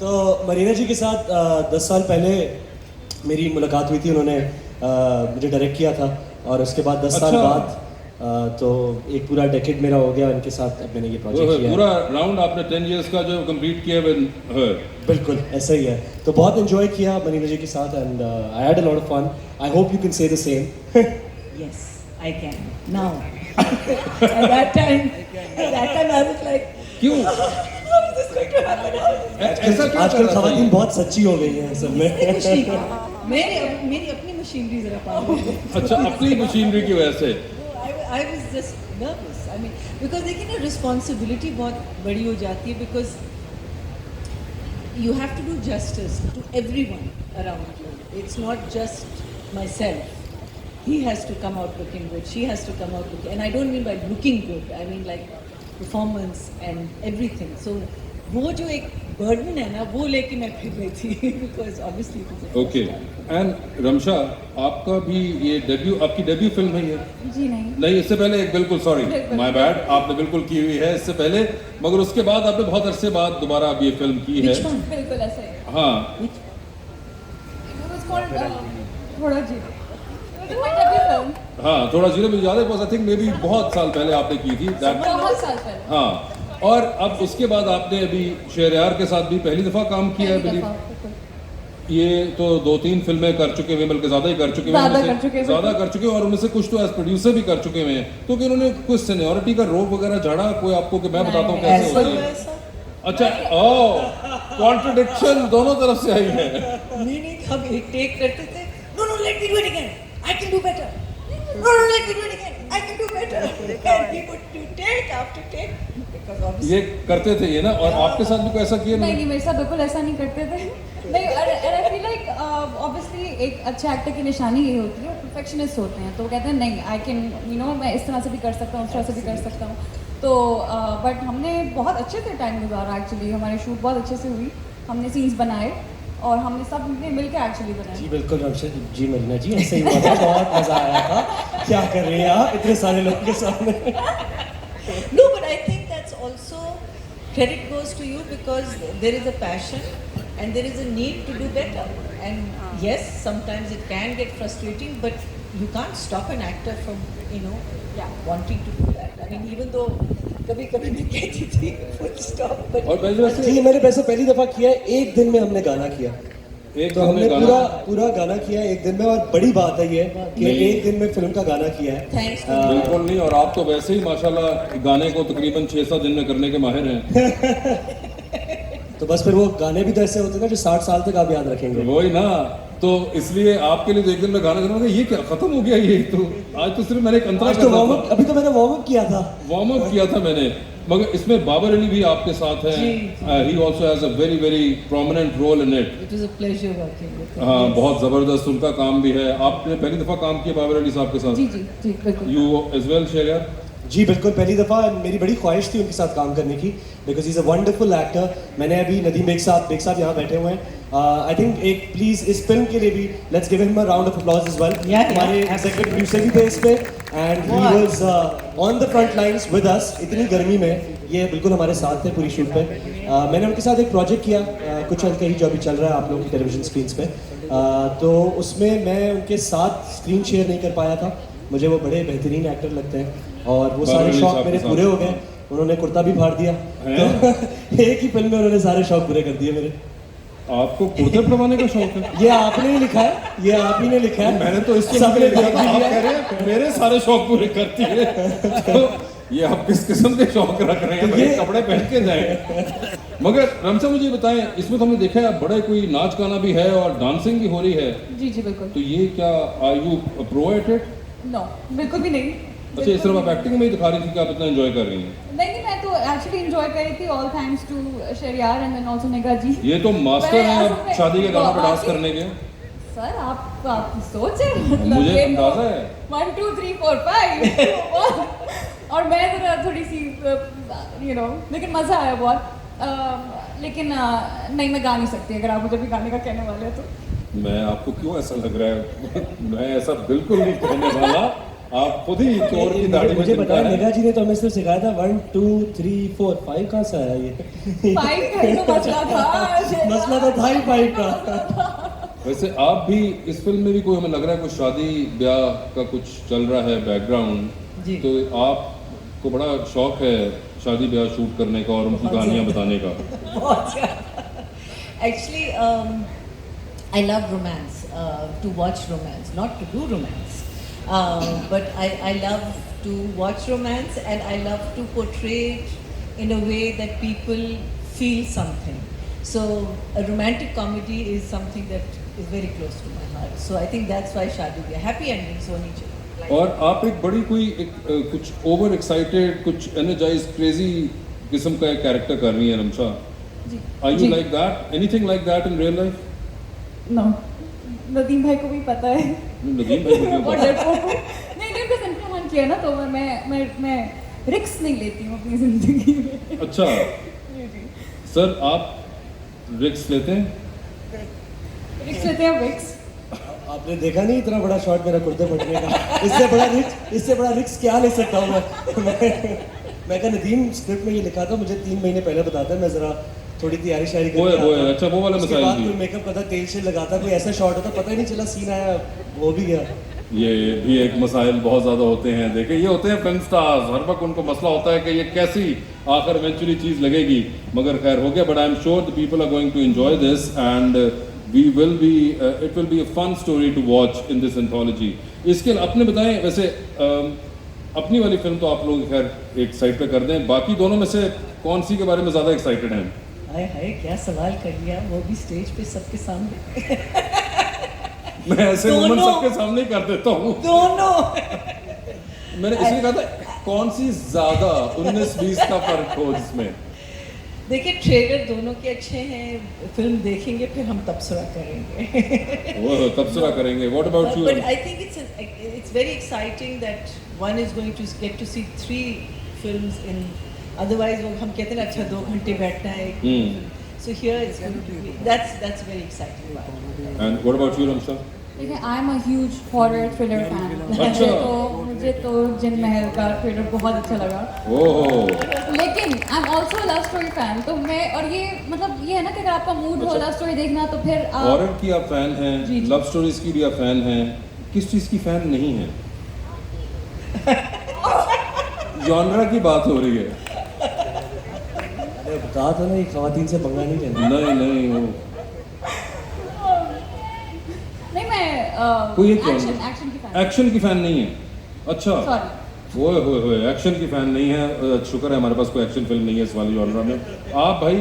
Speaker 8: तो मरीना जी के साथ 10 साल पहले मेरी मुलाकात हुई थी। उन्होंने मुझे डायरेक्ट किया था और उसके बाद 10 साल
Speaker 1: अच्छा।
Speaker 8: बाद तो एक पूरा डेकेड मेरा हो गया इनके साथ। अब मैंने ये प्रोजेक्ट किया है।
Speaker 1: पूरा राउंड आपने 10 इयर्स का जो कंप्लीट किया विद हर।
Speaker 8: बिल्कुल ऐसा ही है। तो बहुत एंजॉय किया मनीना जी के साथ and I had a lot of fun. I hope you can say the same.
Speaker 7: Yes, I can now. At that time I was like,
Speaker 1: क्यों?
Speaker 7: how is this going to happen?
Speaker 1: ऐसा क्या
Speaker 8: आजकल खवातीन बहुत सच्ची हो गई हैं सब में।
Speaker 7: कुछ नहीं किया। मेरी अपनी मशीनरी जरा पागल है।
Speaker 1: अच्छा, अपनी मशीनरी की वजह से?
Speaker 7: I was just nervous. I mean, because देखिए ना, रिस्पॉन्सिबिलिटी बहुत बड़ी हो जाती है because you have to do justice to everyone around you. It's not just myself. He has to come out looking good. She has to come out looking, and I don't mean by looking good. I mean like performance and everything. So वो जो एक burden है ना, वो लेके मैं फिर रही थी because obviously it was a
Speaker 1: okay and Ramsha, आपका भी ये डेब्यू, आपकी डेब्यू फिल्म है ये?
Speaker 6: जी नहीं,
Speaker 1: नहीं, इससे पहले एक बिल्कुल सॉरी माय बैड, आपने बिल्कुल की हुई है इससे पहले, मगर उसके बाद आपने बहुत अरसे बाद दोबारा अब ये फिल्म की है।
Speaker 7: Which one?
Speaker 6: बिल्कुल ऐसा ही।
Speaker 1: हाँ,
Speaker 6: It was called थोड़ा जी। It was my debut film।
Speaker 1: हाँ, थोड़ा जीरो में याद है, आई थिंक मे बी बहुत साल पहले आपने की थी that-
Speaker 6: बहुत साल पहले।
Speaker 1: हाँ, और अब उसके बाद आपने अभी शहरयार के साथ भी पहली दफा काम किया है।
Speaker 6: पहली
Speaker 1: बिलीव
Speaker 6: दफा, बिल्कुल।
Speaker 1: ये तो 2-3 फिल्में कर चुके हुए, बल्कि ज्यादा ही कर चुके हुए,
Speaker 6: ज्यादा
Speaker 1: उनमें से-
Speaker 6: कर चुके हैं,
Speaker 1: ज्यादा कर चुके हैं, और उनमें से कुछ तो एज प्रोड्यूसर भी कर चुके हुए हैं। तो कि उन्होंने कुछ सीनियरिटी का रोप वगैरह झाड़ा कोई आपको कि मैं बताता हूँ कैसे
Speaker 7: ऐसा
Speaker 1: होती
Speaker 7: हुआ
Speaker 1: है?
Speaker 7: ऐसा?
Speaker 1: अच्छा, ओ कॉन्ट्रडिक्शन दोनों तरफ से आई है।
Speaker 7: Meaning हम एक take करते थे. No, let me do it again. I can do better. No, let me do it again. I can do better. And we would do take after take because obviously.
Speaker 1: ये करते थे ये ना, और आपके साथ भी कोई ऐसा किया
Speaker 6: नहीं
Speaker 1: नहीं?
Speaker 6: नहीं, मेरे साथ बिल्कुल ऐसा नहीं करते थे। नहीं, and I feel like obviously एक अच्छे एक्टर की निशानी ये होती है, परफेक्शनिस्ट होते हैं, तो वो कहते हैं नहीं, आई कैन यू नो मैं इस तरह से भी कर सकता हूँ, उस तरह से भी कर सकता हूँ। तो बट हमने बहुत अच्छे से टाइम गुजारा एक्चुअली, हमारी शूट बहुत अच्छे से हुई, हमने सीन्स बनाए और हमने सब मिल के एक्चुअली
Speaker 8: जी
Speaker 6: बनाए।
Speaker 8: बिल्कुल रमशा जी, मरीना जी ऐसे ही हुआ था, बहुत मजा आया था। क्या कर रही हैं आप इतने सारे लोगों के सामने?
Speaker 7: No, but I think that's also credit goes to you because there is a passion and there is a need to do better. And yes, sometimes it can get frustrating, but you can't stop an actor from wanting to do that. I mean, even though कभी-कभी मैं कहती थी full stop, but
Speaker 1: और पहले वैसे
Speaker 8: जी मैंने वैसे पहली दफा किया है, एक दिन में हमने गाना किया।
Speaker 1: एक
Speaker 8: तो
Speaker 1: दिन
Speaker 8: हमने
Speaker 1: में
Speaker 8: पूरा
Speaker 1: गाना,
Speaker 8: पूरा गाना किया है एक दिन में, और बड़ी बात है ये कि
Speaker 1: नहीं।
Speaker 8: एक दिन में फिल्म का गाना किया है।
Speaker 7: Thanks to
Speaker 1: बिल्कुल नहीं, और आप तो वैसे ही माशाल्लाह गाने को तकरीबन 6-7 दिन में करने के माहिर हैं।
Speaker 8: तो बस फिर वो गाने भी तो ऐसे होते हैं ना जो 60 साल तक आप याद रखेंगे।
Speaker 1: वही ना, तो इसलिए आपके लिए तो एक दिन में गाना करना, ये क्या खत्म हो गया ये? तो आज तो सिर्फ मैंने एक अंतरा
Speaker 8: आज तो वार्म अप, अभी तो मैंने वार्म अप किया था।
Speaker 1: वार्म अप किया था मैंने, मगर इसमें बाबर अली भी आपके साथ हैं।
Speaker 7: जी,
Speaker 1: he also has a very very prominent role in it.
Speaker 7: it was a pleasure working with him.
Speaker 1: हाँ,
Speaker 7: Yes.
Speaker 1: बहुत जबरदस्त उनका काम भी है। आपने पहली दफा काम किया बाबर अली साहब के साथ?
Speaker 6: जी जी जी बिल्कुल।
Speaker 1: You as well share?
Speaker 8: जी बिल्कुल, पहली दफ़ा मेरी बड़ी ख्वाहिश थी उनके साथ काम करने की, because is a wonderful actor. मैंने अभी नदीम बेग साहब यहाँ बैठे हुए हैं। आई थिंक एक प्लीज़ इस फिल्म के लिए भी let's give him a round of applause as well.
Speaker 7: Yeah,
Speaker 8: हमारे
Speaker 7: yeah,
Speaker 8: एग्जीक्यूटिव प्रोड्यूसर भी थे इस पे, and he was on the front lines with us. इतनी गर्मी में ये बिल्कुल हमारे साथ थे पूरी शूट पे। मैंने उनके साथ एक प्रोजेक्ट किया, कुछ हल्का ही जो अभी चल रहा है आप लोगों की टेलीविजन स्क्रीन्स पे। तो उसमें मैं उनके साथ स्क्रीन शेयर नहीं कर पाया था। मुझे वो बड़े बेहतरीन एक्टर लगते हैं, और वो सारे
Speaker 1: बाबर
Speaker 8: शौक
Speaker 1: साहब
Speaker 8: मेरे
Speaker 1: के
Speaker 8: पूरे
Speaker 1: साथ।
Speaker 8: हो गए। उन्होंने कुर्ता भी फाड़ दिया, तो एक ही फिल्म में उन्होंने सारे शौक पूरे कर दिए मेरे।
Speaker 1: आपको कुर्ते पड़वाने का शौक है?
Speaker 8: ये आपने ही लिखा है, ये आप ही ने लिखा है।
Speaker 1: मैंने तो इसको
Speaker 8: सबने
Speaker 1: लिखा
Speaker 8: देख
Speaker 1: था,
Speaker 8: भी
Speaker 1: आप
Speaker 8: लिया।
Speaker 1: कह रहे हैं मेरे सारे शौक पूरे करती है। तो ये आप किस किस्म के शौक रख रहे हैं?
Speaker 8: तो
Speaker 1: भाई
Speaker 8: ये-
Speaker 1: कपड़े पहन के जाए। मगर रमशा मुझे बताएं, इसमें तो हमने देखा है बड़े कोई नाच गाना भी है और डांसिंग भी हो रही है,
Speaker 6: जी जी बिल्कुल।
Speaker 1: तो ये क्या are you pro at it?
Speaker 6: No बिल्कुल भी नहीं।
Speaker 1: अच्छा, इस तरह आप एक्टिंग में ही दिखा रही थी कि आप इतना एंजॉय कर रही हैं।
Speaker 6: नहीं नहीं, मैं तो एक्चुअली एंजॉय कर रही थी, all thanks to Shahryar and then also Nigah ji.
Speaker 1: ये तो मास्टर हैं
Speaker 6: मैं
Speaker 1: अब
Speaker 6: असल में-
Speaker 1: शादी के गानों पर डांस
Speaker 6: बाकी-
Speaker 1: करने के।
Speaker 6: सर आपकी सोच है,
Speaker 1: मुझे
Speaker 6: ये
Speaker 1: अंदाजा है।
Speaker 6: 1 2 3 4 5 और मैं जरा थोड़ी सी लेकिन मज़ा आया बहुत। लेकिन नहीं, मैं गा नहीं सकती, अगर आप मुझे भी गाने का कहने वाले हैं तो।
Speaker 1: मैं आपको क्यों ऐसा लग रहा है? मैं ऐसा बिल्कुल नहीं कहने वाला, आप खुद ही चोर की दाढ़ी में
Speaker 8: मुझे
Speaker 1: चिपका
Speaker 8: बताया,
Speaker 1: है।
Speaker 8: निगाह जी ने तो हमें सिर्फ सिखाया था 1 2 3 4 5 कहाँ से आया ये?
Speaker 6: 5 का ही तो मसला था।
Speaker 8: मसला तो था ही 5 का।
Speaker 1: वैसे आप भी इस फिल्म में भी कोई, हमें लग रहा है कुछ शादी ब्याह का कुछ चल रहा है बैकग्राउंड,
Speaker 7: जी।
Speaker 1: तो आपको बड़ा शौक है शादी ब्याह शूट करने का और उनकी कहानियां बताने का।
Speaker 7: बहुत ज़्यादा। Actually, I love romance, to watch romance, not to do romance. But I love to watch romance, and I love to portray it in a way that people feel something. So a romantic comedy is something that is very close to my heart. So I think that's why Shaadi Bia, happy endings होनी चाहिए.
Speaker 1: और आप एक बड़ी कोई कुछ over excited, कुछ energize crazy किस्म का एक कैरेक्टर कर रही है रमशा।
Speaker 6: जी
Speaker 1: आर यू
Speaker 6: जी।
Speaker 1: Like that? Anything like that in real life?
Speaker 6: No
Speaker 9: Nadeem भाई को भी पता है
Speaker 1: नदीम भाई को क्यों
Speaker 9: और
Speaker 1: पता?
Speaker 9: डरपोक हूँ। नहीं नहीं उनका संक्रमण किया ना, तो मैं रिक्स नहीं लेती हूँ अपनी ज़िंदगी में।
Speaker 1: अच्छा
Speaker 9: जी जी,
Speaker 1: सर, आप रिक्स लेते हैं?
Speaker 9: रिक्स लेते हैं रिक्स।
Speaker 8: आपने देखा नहीं इतना बड़ा शॉट मेरा कुर्ते फटने का, इससे बड़ा रिस्क क्या ले सकता हूँ मैं कहा नदीम स्क्रिप्ट में ये लिखा था, मुझे 3 महीने पहले बताता है, मैं जरा थोड़ी तैयारी शायरी
Speaker 1: वो
Speaker 8: करके आता।
Speaker 1: अच्छा वो वाला
Speaker 8: उसके
Speaker 1: मसाइल
Speaker 8: बाद
Speaker 1: थी।
Speaker 8: कोई मेकअप करता, तेल से लगाता, कोई ऐसा शॉट होता, पता ही नहीं चला सीन आया, वो भी गया।
Speaker 1: ये भी एक मसाइल बहुत ज़्यादा होते हैं। देखिए ये होते हैं फिल्म स्टार्स, हर वक्त उनको मसला होता है कि ये कैसी आखिर इवेंचुअली चीज़ लगेगी, मगर खैर हो गया। But I am sure the people are going to enjoy this and we will be it will be a fun story to watch in this anthology. इसके अपने बताएं वैसे अपनी वाली फिल्म तो आप लोग खैर एक साइड पे कर दें, बाकी दोनों में से कौन सी के बारे में ज़्यादा एक्साइटेड हैं?
Speaker 7: हाय हाय क्या सवाल कर लिया, वो भी स्टेज पे सबके सामने।
Speaker 1: मैं ऐसे
Speaker 7: दोनों।
Speaker 1: मोमेंट सबके सामने ही कर देता हूँ।
Speaker 7: दोनों।
Speaker 1: मैंने इसलिए कहा था कौन सी ज़्यादा 19-20 का फर्क हो जिसमें।
Speaker 7: देखिए ट्रेलर दोनों के अच्छे हैं, फिल्म देखेंगे फिर हम तबसरा करेंगे।
Speaker 1: वो तबसरा करेंगे। What about you?
Speaker 7: But I think it's very exciting that one is going to get to see 3 films in. Otherwise वो हम कहते हैं ना अच्छा 2 घंटे बैठना है। So here it's going to be that's very exciting part.
Speaker 1: And what about you, Ramsha?
Speaker 9: देखिए I am a huge horror thriller fan.
Speaker 1: अच्छा।
Speaker 9: मुझे तो जिन महल का थ्रिलर बहुत अच्छा लगा,
Speaker 1: ओह,
Speaker 9: लेकिन I am also love story fan. तो मैं और ये मतलब ये है ना कि अगर आपका मूड हो लव स्टोरी देखना तो फिर आप
Speaker 1: हॉरर की आप फैन हैं,
Speaker 9: जी, जी।
Speaker 1: लव स्टोरीज की भी आप फैन हैं, किस चीज़ की फैन नहीं है? जॉनरा की बात हो रही है।
Speaker 8: अरे कहा था ना ये खवातीन से पंगा नहीं लेना।
Speaker 1: नहीं वो
Speaker 9: नहीं मैं
Speaker 1: कोई एक
Speaker 9: एक्शन की फैन।
Speaker 1: एक्शन की फैन नहीं है। अच्छा,
Speaker 9: सॉरी
Speaker 1: ओए एक्शन की फैन नहीं है। शुक्र है हमारे पास कोई एक्शन फिल्म नहीं है इस वाली जॉनरा में। आप भाई?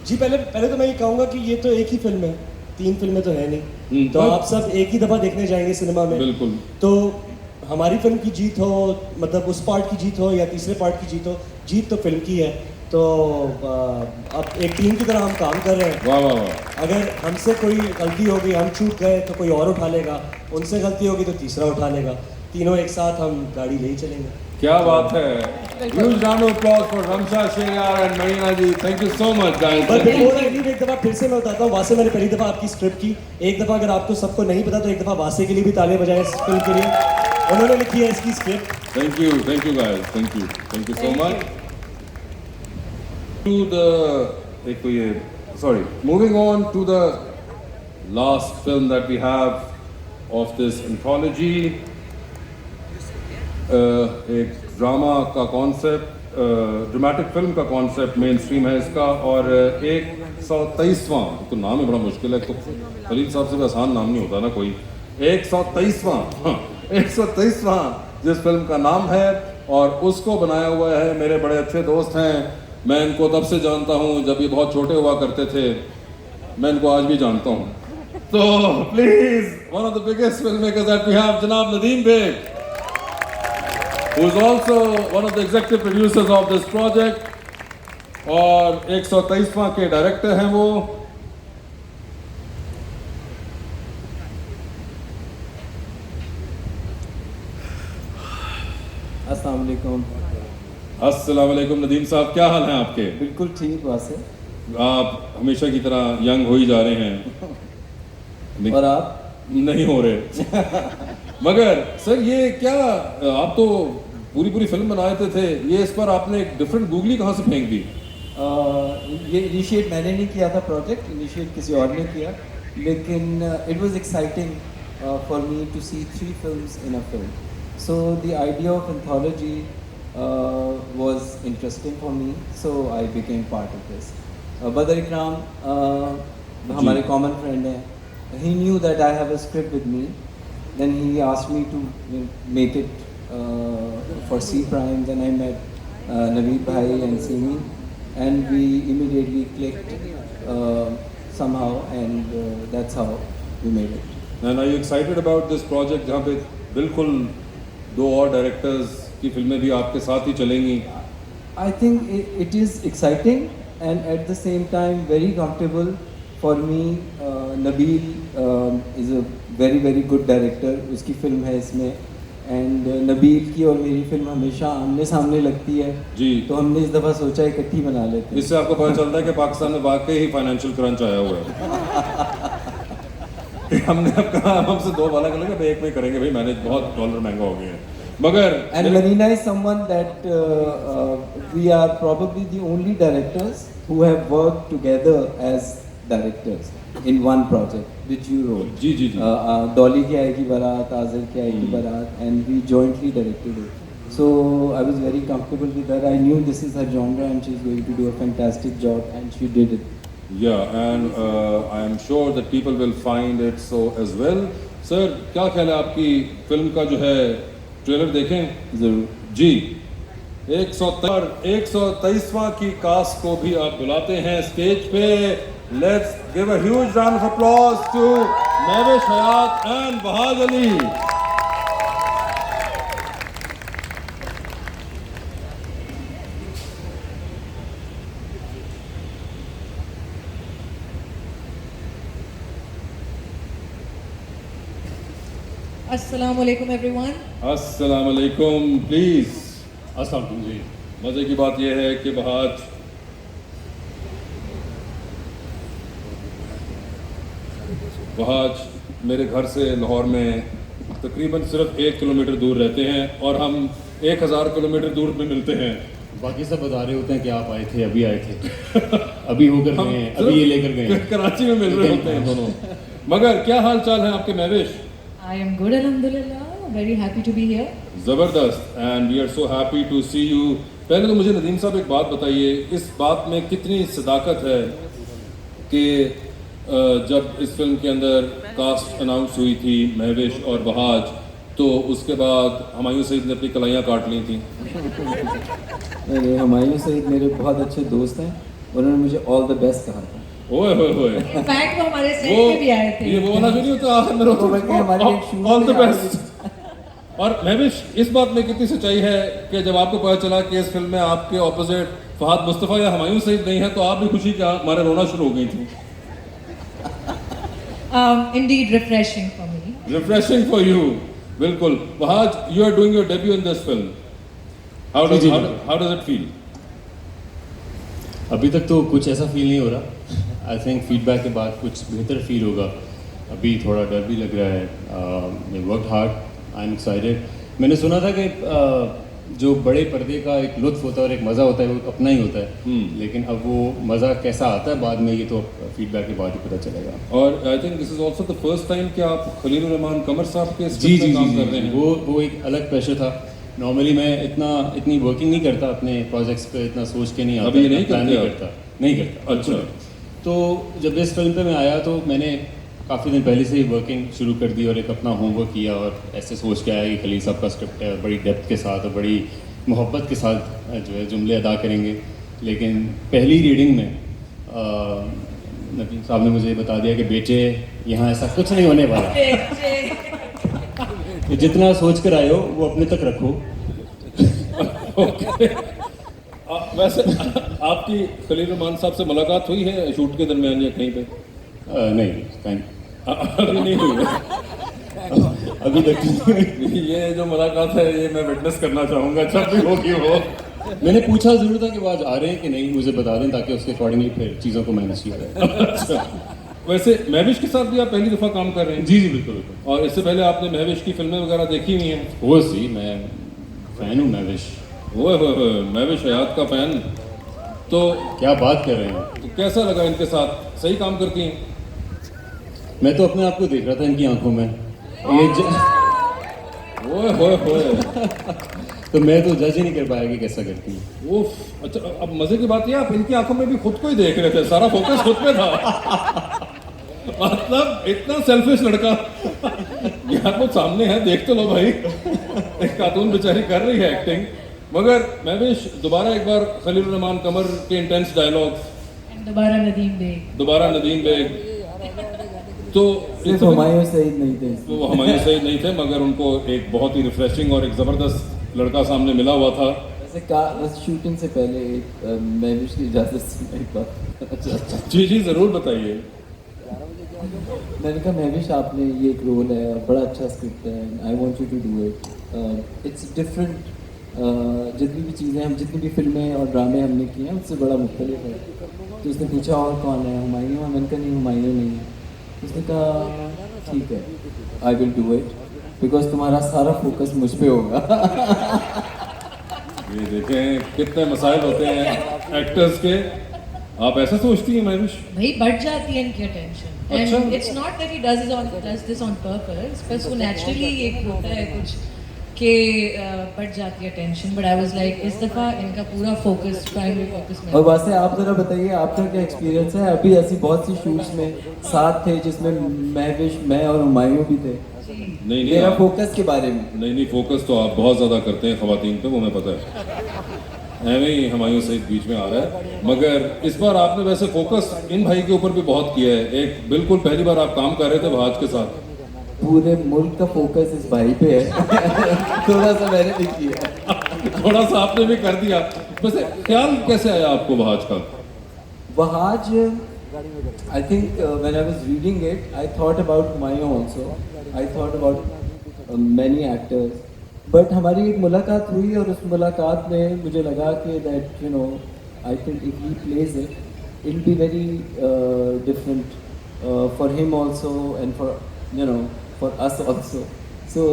Speaker 8: जी पहले तो मैं ये कहूँगा कि ये तो एक ही फिल्म है, 3 फिल्में तो है नहीं, तो आप सब एक ही दफ़ा देखने जाएंगे सिनेमा में।
Speaker 1: बिल्कुल।
Speaker 8: तो हमारी फिल्म की जीत हो, मतलब उस पार्ट की जीत हो या तीसरे पार्ट की जीत हो, जीत तो फिल्म की है। तो अब एक टीम की तरह हम काम कर रहे हैं।
Speaker 1: वाह वाह वाह।
Speaker 8: अगर हमसे कोई गलती होगी, हम चूक गए तो कोई और उठा लेगा, उनसे गलती होगी तो तीसरा उठा लेगा, तीनों एक साथ हम गाड़ी ले ही चलेंगे।
Speaker 1: क्या बात है। Huge round of applause for Ramsha Shayar and Marina जी। Thank you so much guys।
Speaker 8: पर बिफोर आई लीव एक दफ़ा फिर से मैं बताता हूँ, वासे मैंने पहली दफ़ा आपकी स्क्रिप्ट की, एक दफ़ा अगर आपको सबको नहीं पता तो एक दफ़ा वासे के लिए भी तालियां बजाएं इस फिल्म के लिए, उन्होंने लिखी है इसकी script.
Speaker 1: Thank you guys, thank you so much। To the moving on to the last film that we have of this anthology, एक ड्रामा का कॉन्सेप्ट, ड्रामेटिक फिल्म का कॉन्सेप्ट मेन स्ट्रीम है इसका, और 123वां, तो नाम ही बड़ा मुश्किल है, तो खलील साहब से भी आसान नाम नहीं होता ना कोई। 123वां जिस फिल्म का नाम है, और उसको बनाया हुआ है मेरे बड़े अच्छे दोस्त हैं। मैं इनको तब से जानता हूँ जब ये बहुत छोटे हुआ करते थे, मैं इनको आज भी जानता हूँ। तो please one of the biggest film makers that we have, जनाब Nadeem Baig, who is also one of the executive producers of this project, और 123वां के डायरेक्टर हैं वो।
Speaker 10: अस्सलाम वालेकुम।
Speaker 1: अस्सलाम वालेकुम नदीम साहब, क्या हाल है आपके?
Speaker 10: बिल्कुल ठीक वासे।
Speaker 1: आप हमेशा की तरह यंग हो ही जा रहे हैं।
Speaker 10: और आप
Speaker 1: नहीं हो रहे। मगर सर ये क्या, आप तो पूरी फिल्म बनाते थे, ये इस पर आपने एक डिफरेंट गूगली कहाँ से फेंक दी?
Speaker 10: ये इनिशिएट मैंने नहीं किया था, प्रोजेक्ट इनिशिएट किसी और ने किया, लेकिन it was exciting for me to see 3 films in a film. So the idea of anthology was interesting for me, so I became part of this. Badr Ikram हमारे common friend हैं, he knew that I have a script with me, then he asked me to make it for C Prime. Then I met Naveed Bhai and Simi, and we immediately clicked somehow, and that's how we made it.
Speaker 1: And are you excited about this project जहाँ पे बिल्कुल 2 और directors की फिल्में भी आपके साथ ही चलेंगी?
Speaker 10: I think it is exciting and at the same time very comfortable for me Nabeel is a very very good director, उसकी फिल्म है इसमें, एंड नबील की और मेरी फिल्म हमेशा आमने सामने लगती है
Speaker 1: जी।
Speaker 10: तो हमने इस दफ़ा सोचा इकट्ठी बना लेते हैं।
Speaker 1: इससे आपको पता चलता है कि पाकिस्तान में वाकई ही फाइनेंशियल क्रंच आया हुआ है। कि हमने अब कहा हमसे दो वाला कर लेंगे, एक में करेंगे भाई मैनेज, बहुत डॉलर महंगा हो गया है। मगर
Speaker 10: And Marina is someone that we are probably the only directors who have worked together as directors in one project, which you wrote.
Speaker 1: जी जी जी।
Speaker 10: Dolly की आएगी बारात, आज़िर की आएगी बारात, and we jointly directed it. So I was very comfortable with her. I knew this is her genre and she's going to do a fantastic job, and she did it.
Speaker 1: Yeah, and I am sure that people will find it so as well. Sir क्या ख्याल है आपकी film का जो है trailer देखें
Speaker 10: जरूर
Speaker 1: जी। 123वां की कास्ट को भी आप बुलाते हैं स्टेज पे। Let's give a huge round of applause to Mahwish Hayat and Wahaj Ali.
Speaker 7: Assalamu alaikum everyone.
Speaker 1: अस्सलाम वालेकुम। प्लीज
Speaker 11: अस्सलाम जी।
Speaker 1: मजे की बात यह है कि वहाज मेरे घर से लाहौर में तकरीबन सिर्फ 1 किलोमीटर दूर रहते हैं और हम 1000 किलोमीटर दूर में मिलते हैं।
Speaker 11: बाकी सब बता रहे होते हैं कि आप आए थे, अभी आए थे, अभी होकर गए हैं, अभी ये लेकर गए हैं।
Speaker 1: कराची में मिल रहे होते हैं दोनों। मगर क्या हाल चाल है आपके Mahwish?
Speaker 6: I am good, alhamdulillah. Very happy to be here.
Speaker 1: ज़बरदस्त, and we are so happy to see you. पहले तो मुझे नदीम साहब एक बात बताइए, इस बात में कितनी सदाकत है कि जब इस फिल्म के अंदर कास्ट अनाउंस हुई थी महविश और वहाज, तो उसके बाद हुमायूं सईद ने अपनी कलाइयाँ काट ली थी।
Speaker 10: मेरे हुमायूं सईद मेरे बहुत अच्छे दोस्त हैं, उन्होंने मुझे ऑल द बेस्ट कहा था।
Speaker 1: ओए होए होए,
Speaker 7: Fact वो हमारे सेट पे भी आए थे।
Speaker 1: ये वो वाला जो नहीं होता आखिर में
Speaker 10: वो बल्कि हमारे एक shoot
Speaker 1: ऑल द
Speaker 10: में
Speaker 1: बेस्ट। और महविश, इस बात में कितनी सच्चाई है कि जब आपको पता चला कि इस फिल्म में आपके ऑपोजिट फहद मुस्तफ़ा या हुमायूं सईद नहीं है, तो आप भी खुशी के हमारे रोना शुरू हो गई थी?
Speaker 7: Indeed refreshing for me.
Speaker 1: Refreshing for you, बिल्कुल। Wahaj, you are doing your debut in this film, how does it feel?
Speaker 11: अभी तक तो कुछ ऐसा फील नहीं हो रहा। आई थिंक फीडबैक के बाद कुछ बेहतर फील होगा। अभी थोड़ा डर भी लग रहा है। Work hard, I am excited. मैंने सुना था कि जो बड़े पर्दे का एक लुत्फ होता है और एक मज़ा होता है वो अपना ही होता है, लेकिन अब वो मज़ा कैसा आता है बाद में, ये तो फीडबैक के बाद ही पता चलेगा।
Speaker 1: और I think this is also the first time कि आप खलील रहमान कमर साहब के
Speaker 11: जी जी
Speaker 1: काम
Speaker 11: जी
Speaker 1: कर रहे
Speaker 11: जी,
Speaker 1: हैं।
Speaker 11: वो एक अलग प्रेशर था। नॉर्मली मैं इतनी वर्किंग नहीं करता अपने प्रोजेक्ट्स पे, इतना सोच के नहीं आता,
Speaker 1: अभी नहीं
Speaker 11: plan
Speaker 1: करते आप?
Speaker 11: नहीं करता।
Speaker 1: अच्छा।
Speaker 11: तो जब इस फिल्म पे मैं आया तो मैंने काफ़ी दिन पहले से ही वर्किंग शुरू कर दी और एक अपना होमवर्क किया और ऐसे सोच के आया कि खलील साहब का स्क्रिप्ट है, बड़ी डेप्थ के साथ और बड़ी मोहब्बत के साथ जो है जुमले अदा करेंगे। लेकिन पहली रीडिंग में नबील साहब ने मुझे बता दिया कि बेटे यहाँ ऐसा कुछ नहीं होने वाला, तो जितना सोच कर आए हो वो अपने तक रखो।
Speaker 1: वैसे आपकी खलील रहमान साहब से मुलाकात हुई है शूट के दरमियान या कहीं पे?
Speaker 11: नहीं,
Speaker 1: अभी नहीं हुई है।
Speaker 11: अभी तक
Speaker 1: ये जो मुलाकात है ये मैं विटनेस करना चाहूँगा जब भी होगी वो।
Speaker 11: मैंने पूछा जरूर था कि वो आज आ रहे हैं कि नहीं, मुझे बता दें ताकि उसके अकॉर्डिंगली फिर चीज़ों को मैनेज किया जाए।
Speaker 1: अच्छा, वैसे महविश के साथ भी आप पहली दफ़ा काम कर रहे हैं?
Speaker 11: जी जी बिल्कुल बिल्कुल।
Speaker 1: और इससे पहले आपने महविश की फिल्में वगैरह देखी हुई हैं?
Speaker 11: वो जी, मैं फ़ैन हूँ महविश।
Speaker 1: ओए होए होए, महविश हयात का फ़ैन। तो
Speaker 11: क्या बात कर रहे हैं?
Speaker 1: तो कैसा लगा इनके साथ? सही काम करती हैं?
Speaker 11: मैं तो अपने आप को देख रहा था इनकी आंखों में,
Speaker 1: ओए होए होए।
Speaker 11: तो मैं तो जज ही नहीं कर पाया कि कैसा करती है।
Speaker 1: उफ, अच्छा, अब मजे की बात ये आप इनकी आंखों में भी खुद को ही देख रहे थे, सारा फोकस खुद पे था। मतलब इतना सेल्फिश लड़का। यार वो सामने है, देख तो लो भाई। एक खातून बेचारी कर रही है एक्टिंग। मगर महविश, दोबारा एक बार खलील रहमान कमर के इंटेंस डायलॉग्स,
Speaker 7: दोबारा नदीम बेग।
Speaker 1: दोबारा नदीम बेग। तो
Speaker 10: सिर्फ हुमायूं सईद नहीं थे,
Speaker 1: वो हुमायूं सईद नहीं थे, मगर उनको एक बहुत ही रिफ्रेशिंग और एक ज़बरदस्त लड़का सामने मिला हुआ था।
Speaker 10: वैसे बस शूटिंग से पहले महविश की इजाज़त से एक बात।
Speaker 1: जी जी ज़रूर बताइए।
Speaker 10: मैंने कहा महविश आपने ये एक रोल है और बड़ा अच्छा स्क्रिप्ट है, I want you to do it, it's different. जितनी भी चीज़ें हम जितनी भी फिल्में और ड्रामे हमने किए हैं उससे बड़ा मुख्तलिफ है। तो उसने पूछा और कौन है, हुमायूं है? मैंने कहा नहीं, हुमायूं नहीं है। उसने कहा ठीक है, I will do it because तुम्हारा सारा फोकस मुझ पे होगा।
Speaker 1: ये देखें कितने मसाइल होते हैं एक्टर्स के। आप ऐसा सोचती हैं महविश?
Speaker 6: भाई बढ़ जाती है इनकी अटेंशन
Speaker 1: अच्छा।
Speaker 6: And it's not that he does this on purpose, बस वो नेचुरली एक होता है कुछ कि बढ़ जाती है tension. But I was like इस दफ़ा इनका पूरा फोकस प्राइमरी फोकस में।
Speaker 10: और वैसे आप जरा बताइए आपका क्या एक्सपीरियंस है? अभी ऐसी बहुत सी शूट्स में साथ थे जिसमें महविश, मैं और हुमायूं भी थे।
Speaker 1: नहीं
Speaker 10: मेरा
Speaker 1: आप-
Speaker 10: फोकस के बारे में।
Speaker 1: नहीं फोकस तो आप बहुत ज़्यादा करते हैं ख़वातीन पे, वो मैं पता है। एवं ही हुमायूं सईद बीच में आ रहा है, मगर इस बार आपने वैसे फोकस इन भाई के ऊपर भी बहुत किया है। एक बिल्कुल पहली बार आप काम कर रहे थे भाज के साथ।
Speaker 10: पूरे मुल्क का फोकस इस भाई पे है। थोड़ा सा मैंने भी किया।
Speaker 1: थोड़ा सा आपने भी कर दिया। वैसे ख्याल कैसे आया आपको भाज का?
Speaker 10: Wahaj, I think when I was reading it, I thought about Humayun also. I thought about many actors. But हमारी एक मुलाकात हुई और उस मुलाकात में मुझे लगा कि that you know, I think if he plays it, it'll be very different for him also and for you know for us also. So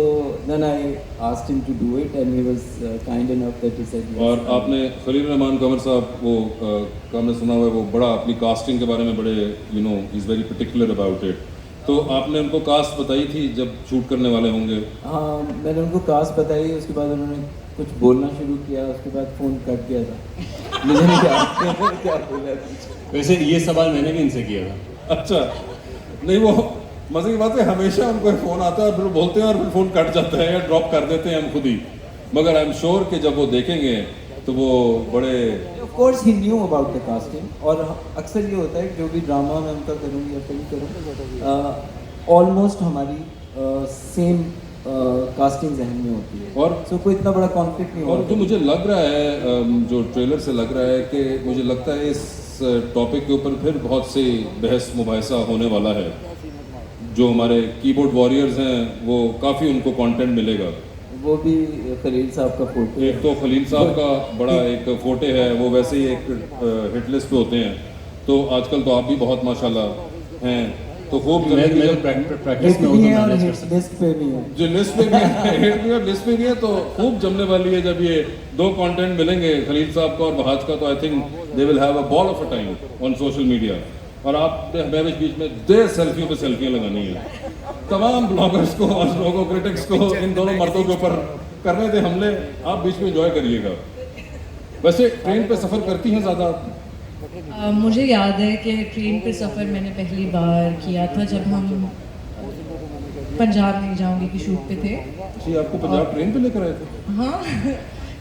Speaker 10: then I asked him to do it and he was kind enough that he said yes.
Speaker 1: और आपने खलील रहमान कमर साहब वो का हमने सुना हुआ है, वो बड़ा अपनी कास्टिंग के बारे में बड़े you know is very particular about it. तो आपने उनको कास्ट बताई थी जब शूट करने वाले होंगे?
Speaker 10: हाँ, मैंने उनको कास्ट बताई, उसके बाद उन्होंने कुछ बोलना शुरू किया, उसके बाद फ़ोन कट गया था। मुझे नहीं क्या बोला।
Speaker 11: वैसे ये सवाल मैंने भी इनसे किया था।
Speaker 1: अच्छा, नहीं वो मजे की बात है, हमेशा उनको फ़ोन आता है और फिर बोलते हैं और फिर फ़ोन कट जाता है या ड्रॉप कर देते हैं हम खुद ही। मगर आई एम श्योर कि जब वो देखेंगे तो वो बड़े
Speaker 10: of course he knew about the casting. और अक्सर ये होता है कि जो भी ड्रामा मैं उनका करूँ या फिल्म करूँ, ऑलमोस्ट हमारी सेम कास्टिंग जहन में होती है
Speaker 1: और
Speaker 10: सो कोई इतना बड़ा कॉन्फ्लिक्ट नहीं
Speaker 1: और
Speaker 10: होता।
Speaker 1: जो मुझे लग रहा है जो ट्रेलर से लग रहा है कि मुझे लगता है इस टॉपिक के ऊपर फिर बहुत से बहस मुबाहिसा होने वाला है। जो हमारे कीबोर्ड वॉरियर्स हैं वो काफ़ी उनको कंटेंट मिलेगा।
Speaker 10: वो भी खलील साहब का फोटो,
Speaker 1: एक तो खलील साहब का बड़ा एक फोटे है, वो वैसे ही एक हिट लिस्ट पे होते हैं। तो आजकल तो आप भी बहुत माशाल्लाह हैं, तो खूब
Speaker 11: मैं
Speaker 1: जल्दी
Speaker 11: तो प्रैक्टिस में हूँ तो मैनेज कर सकता
Speaker 10: लिस्ट पे नहीं है।
Speaker 1: जो लिस्ट पे भी है, हिट भी और लिस्ट पे भी है, तो खूब जमने वाली है। जब ये दो कंटेंट मिलेंगे खलील साहब का और बहाज का, तो I think they will have a ball of a time on social media. और आप हमें बीच में देर सेल्फियों पे सेल्फियाँ लगानी है। तमाम ब्लॉगर्स को और लोगों क्रिटिक्स को इन दोनों मर्दों के ऊपर करने थे हमले, आप बीच में एंजॉय करिएगा। वैसे ट्रेन पे सफ़र करती हैं ज़्यादा?
Speaker 6: मुझे याद है कि ट्रेन पे सफ़र मैंने पहली बार किया था जब हम पंजाब नहीं जाऊंगी की शूट पे थे।
Speaker 1: जी, आपको पंजाब ट्रेन पे लेकर आए थे?
Speaker 6: हाँ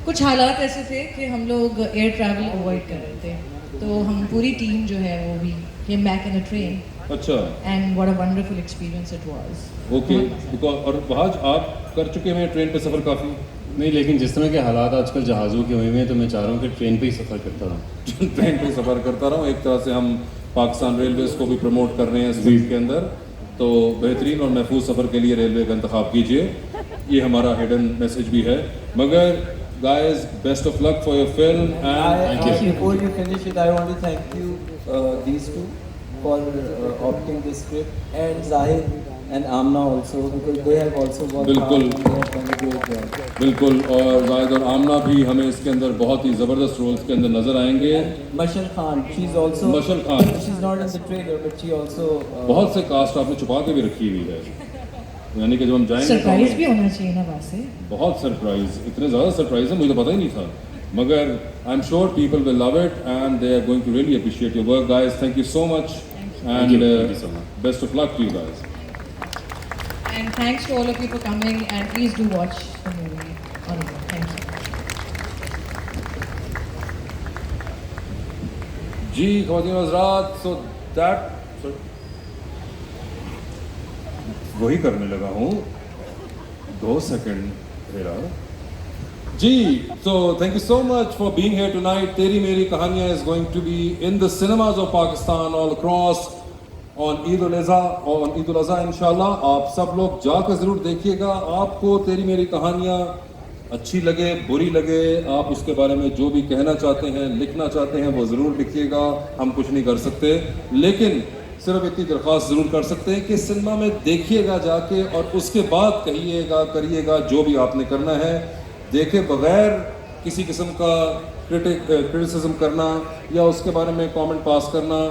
Speaker 6: कुछ हालात ऐसे थे कि हम लोग एयर ट्रैवल अवॉइड कर रहे थे, तो हम पूरी टीम जो है वो भी came back in a train
Speaker 1: अच्छा,
Speaker 6: and what a wonderful experience it was.
Speaker 1: Okay. Because और बहाज आप कर चुके हैं ट्रेन पे सफ़र काफ़ी?
Speaker 11: नहीं, लेकिन जिस तरह के हालात आजकल जहाज़ों के हुए हैं तो मैं चाह रहा हूँ कि ट्रेन पे ही सफ़र करता रहूँ।
Speaker 1: ट्रेन पे सफ़र करता रहूँ। एक तरह से हम पाकिस्तान रेलवेज़ को भी प्रमोट कर रहे हैं इस फील्ड के अंदर। तो बेहतरीन और महफूज सफ़र के लिए रेलवे का इंतखाब कीजिए, ये हमारा हिडन मैसेज भी है। मगर guys, best of luck for your film and
Speaker 10: Before you finish it, I want to thank you these two for opting this script and Zahid and Amna also because they have also worked
Speaker 1: बिल्कुल।
Speaker 10: hard and they have done a great job.
Speaker 1: बिल्कुल, और जाहिद और आमना भी हमें इसके अंदर बहुत ही ज़बरदस्त रोल्स के अंदर नज़र आएंगे।
Speaker 10: Mashal Khan, she's also
Speaker 1: Mashal Khan,
Speaker 10: she's not in the trailer but she also
Speaker 1: बहुत से कास्ट आपने छुपा के भी रखी हुई है, यानी कि जब हम जाएंगे तो
Speaker 6: सरप्राइज
Speaker 1: हमें
Speaker 6: भी होना चाहिए ना वैसे।
Speaker 1: बहुत सरप्राइज, इतने ज़्यादा सरप्राइज है मुझे तो पता ही नहीं था। मगर I am sure people will love it and they are going to really appreciate your work guys. Thank you so much
Speaker 11: Thank you so much.
Speaker 1: And best of luck to you guys.
Speaker 6: And thanks to all of you for coming and please do watch the movie. All of you. Thank you.
Speaker 1: जी ख़वातीन और हज़रात, so that वही करने लगा हूँ, 2 second मेरा जी। So thank you so much for being here tonight. Teri Meri Kahaniyaan is going to be in the cinemas of Pakistan all across on Eid ul Azha इंशाल्लाह। आप सब लोग जाकर ज़रूर देखिएगा। आपको तेरी मेरी कहानियाँ अच्छी लगे बुरी लगे, आप उसके बारे में जो भी कहना चाहते हैं लिखना चाहते हैं वो ज़रूर लिखिएगा। हम कुछ नहीं कर सकते, लेकिन सिर्फ इतनी दरख्वास्त ज़रूर कर सकते हैं कि सिनेमा में देखिएगा जाके और उसके बाद कहिएगा करिएगा जो भी आपने करना है। देखे बगैर किसी किस्म का क्रिटिसिज्म करना या उसके बारे में कमेंट पास करना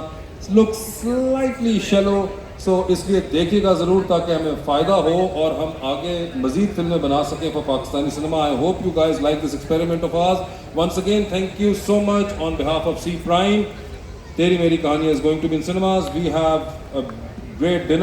Speaker 1: लुक स्लाइटली शैलो। सो इसलिए देखिएगा ज़रूर ताकि हमें फ़ायदा हो और हम आगे मज़ीद फिल्में बना सकें for Pakistani cinema. I hope you guys like this experiment of ours. Once again thank you so much on behalf of See Prime. Teri Meri कहानी is going to be in cinemas. We have a great dinner.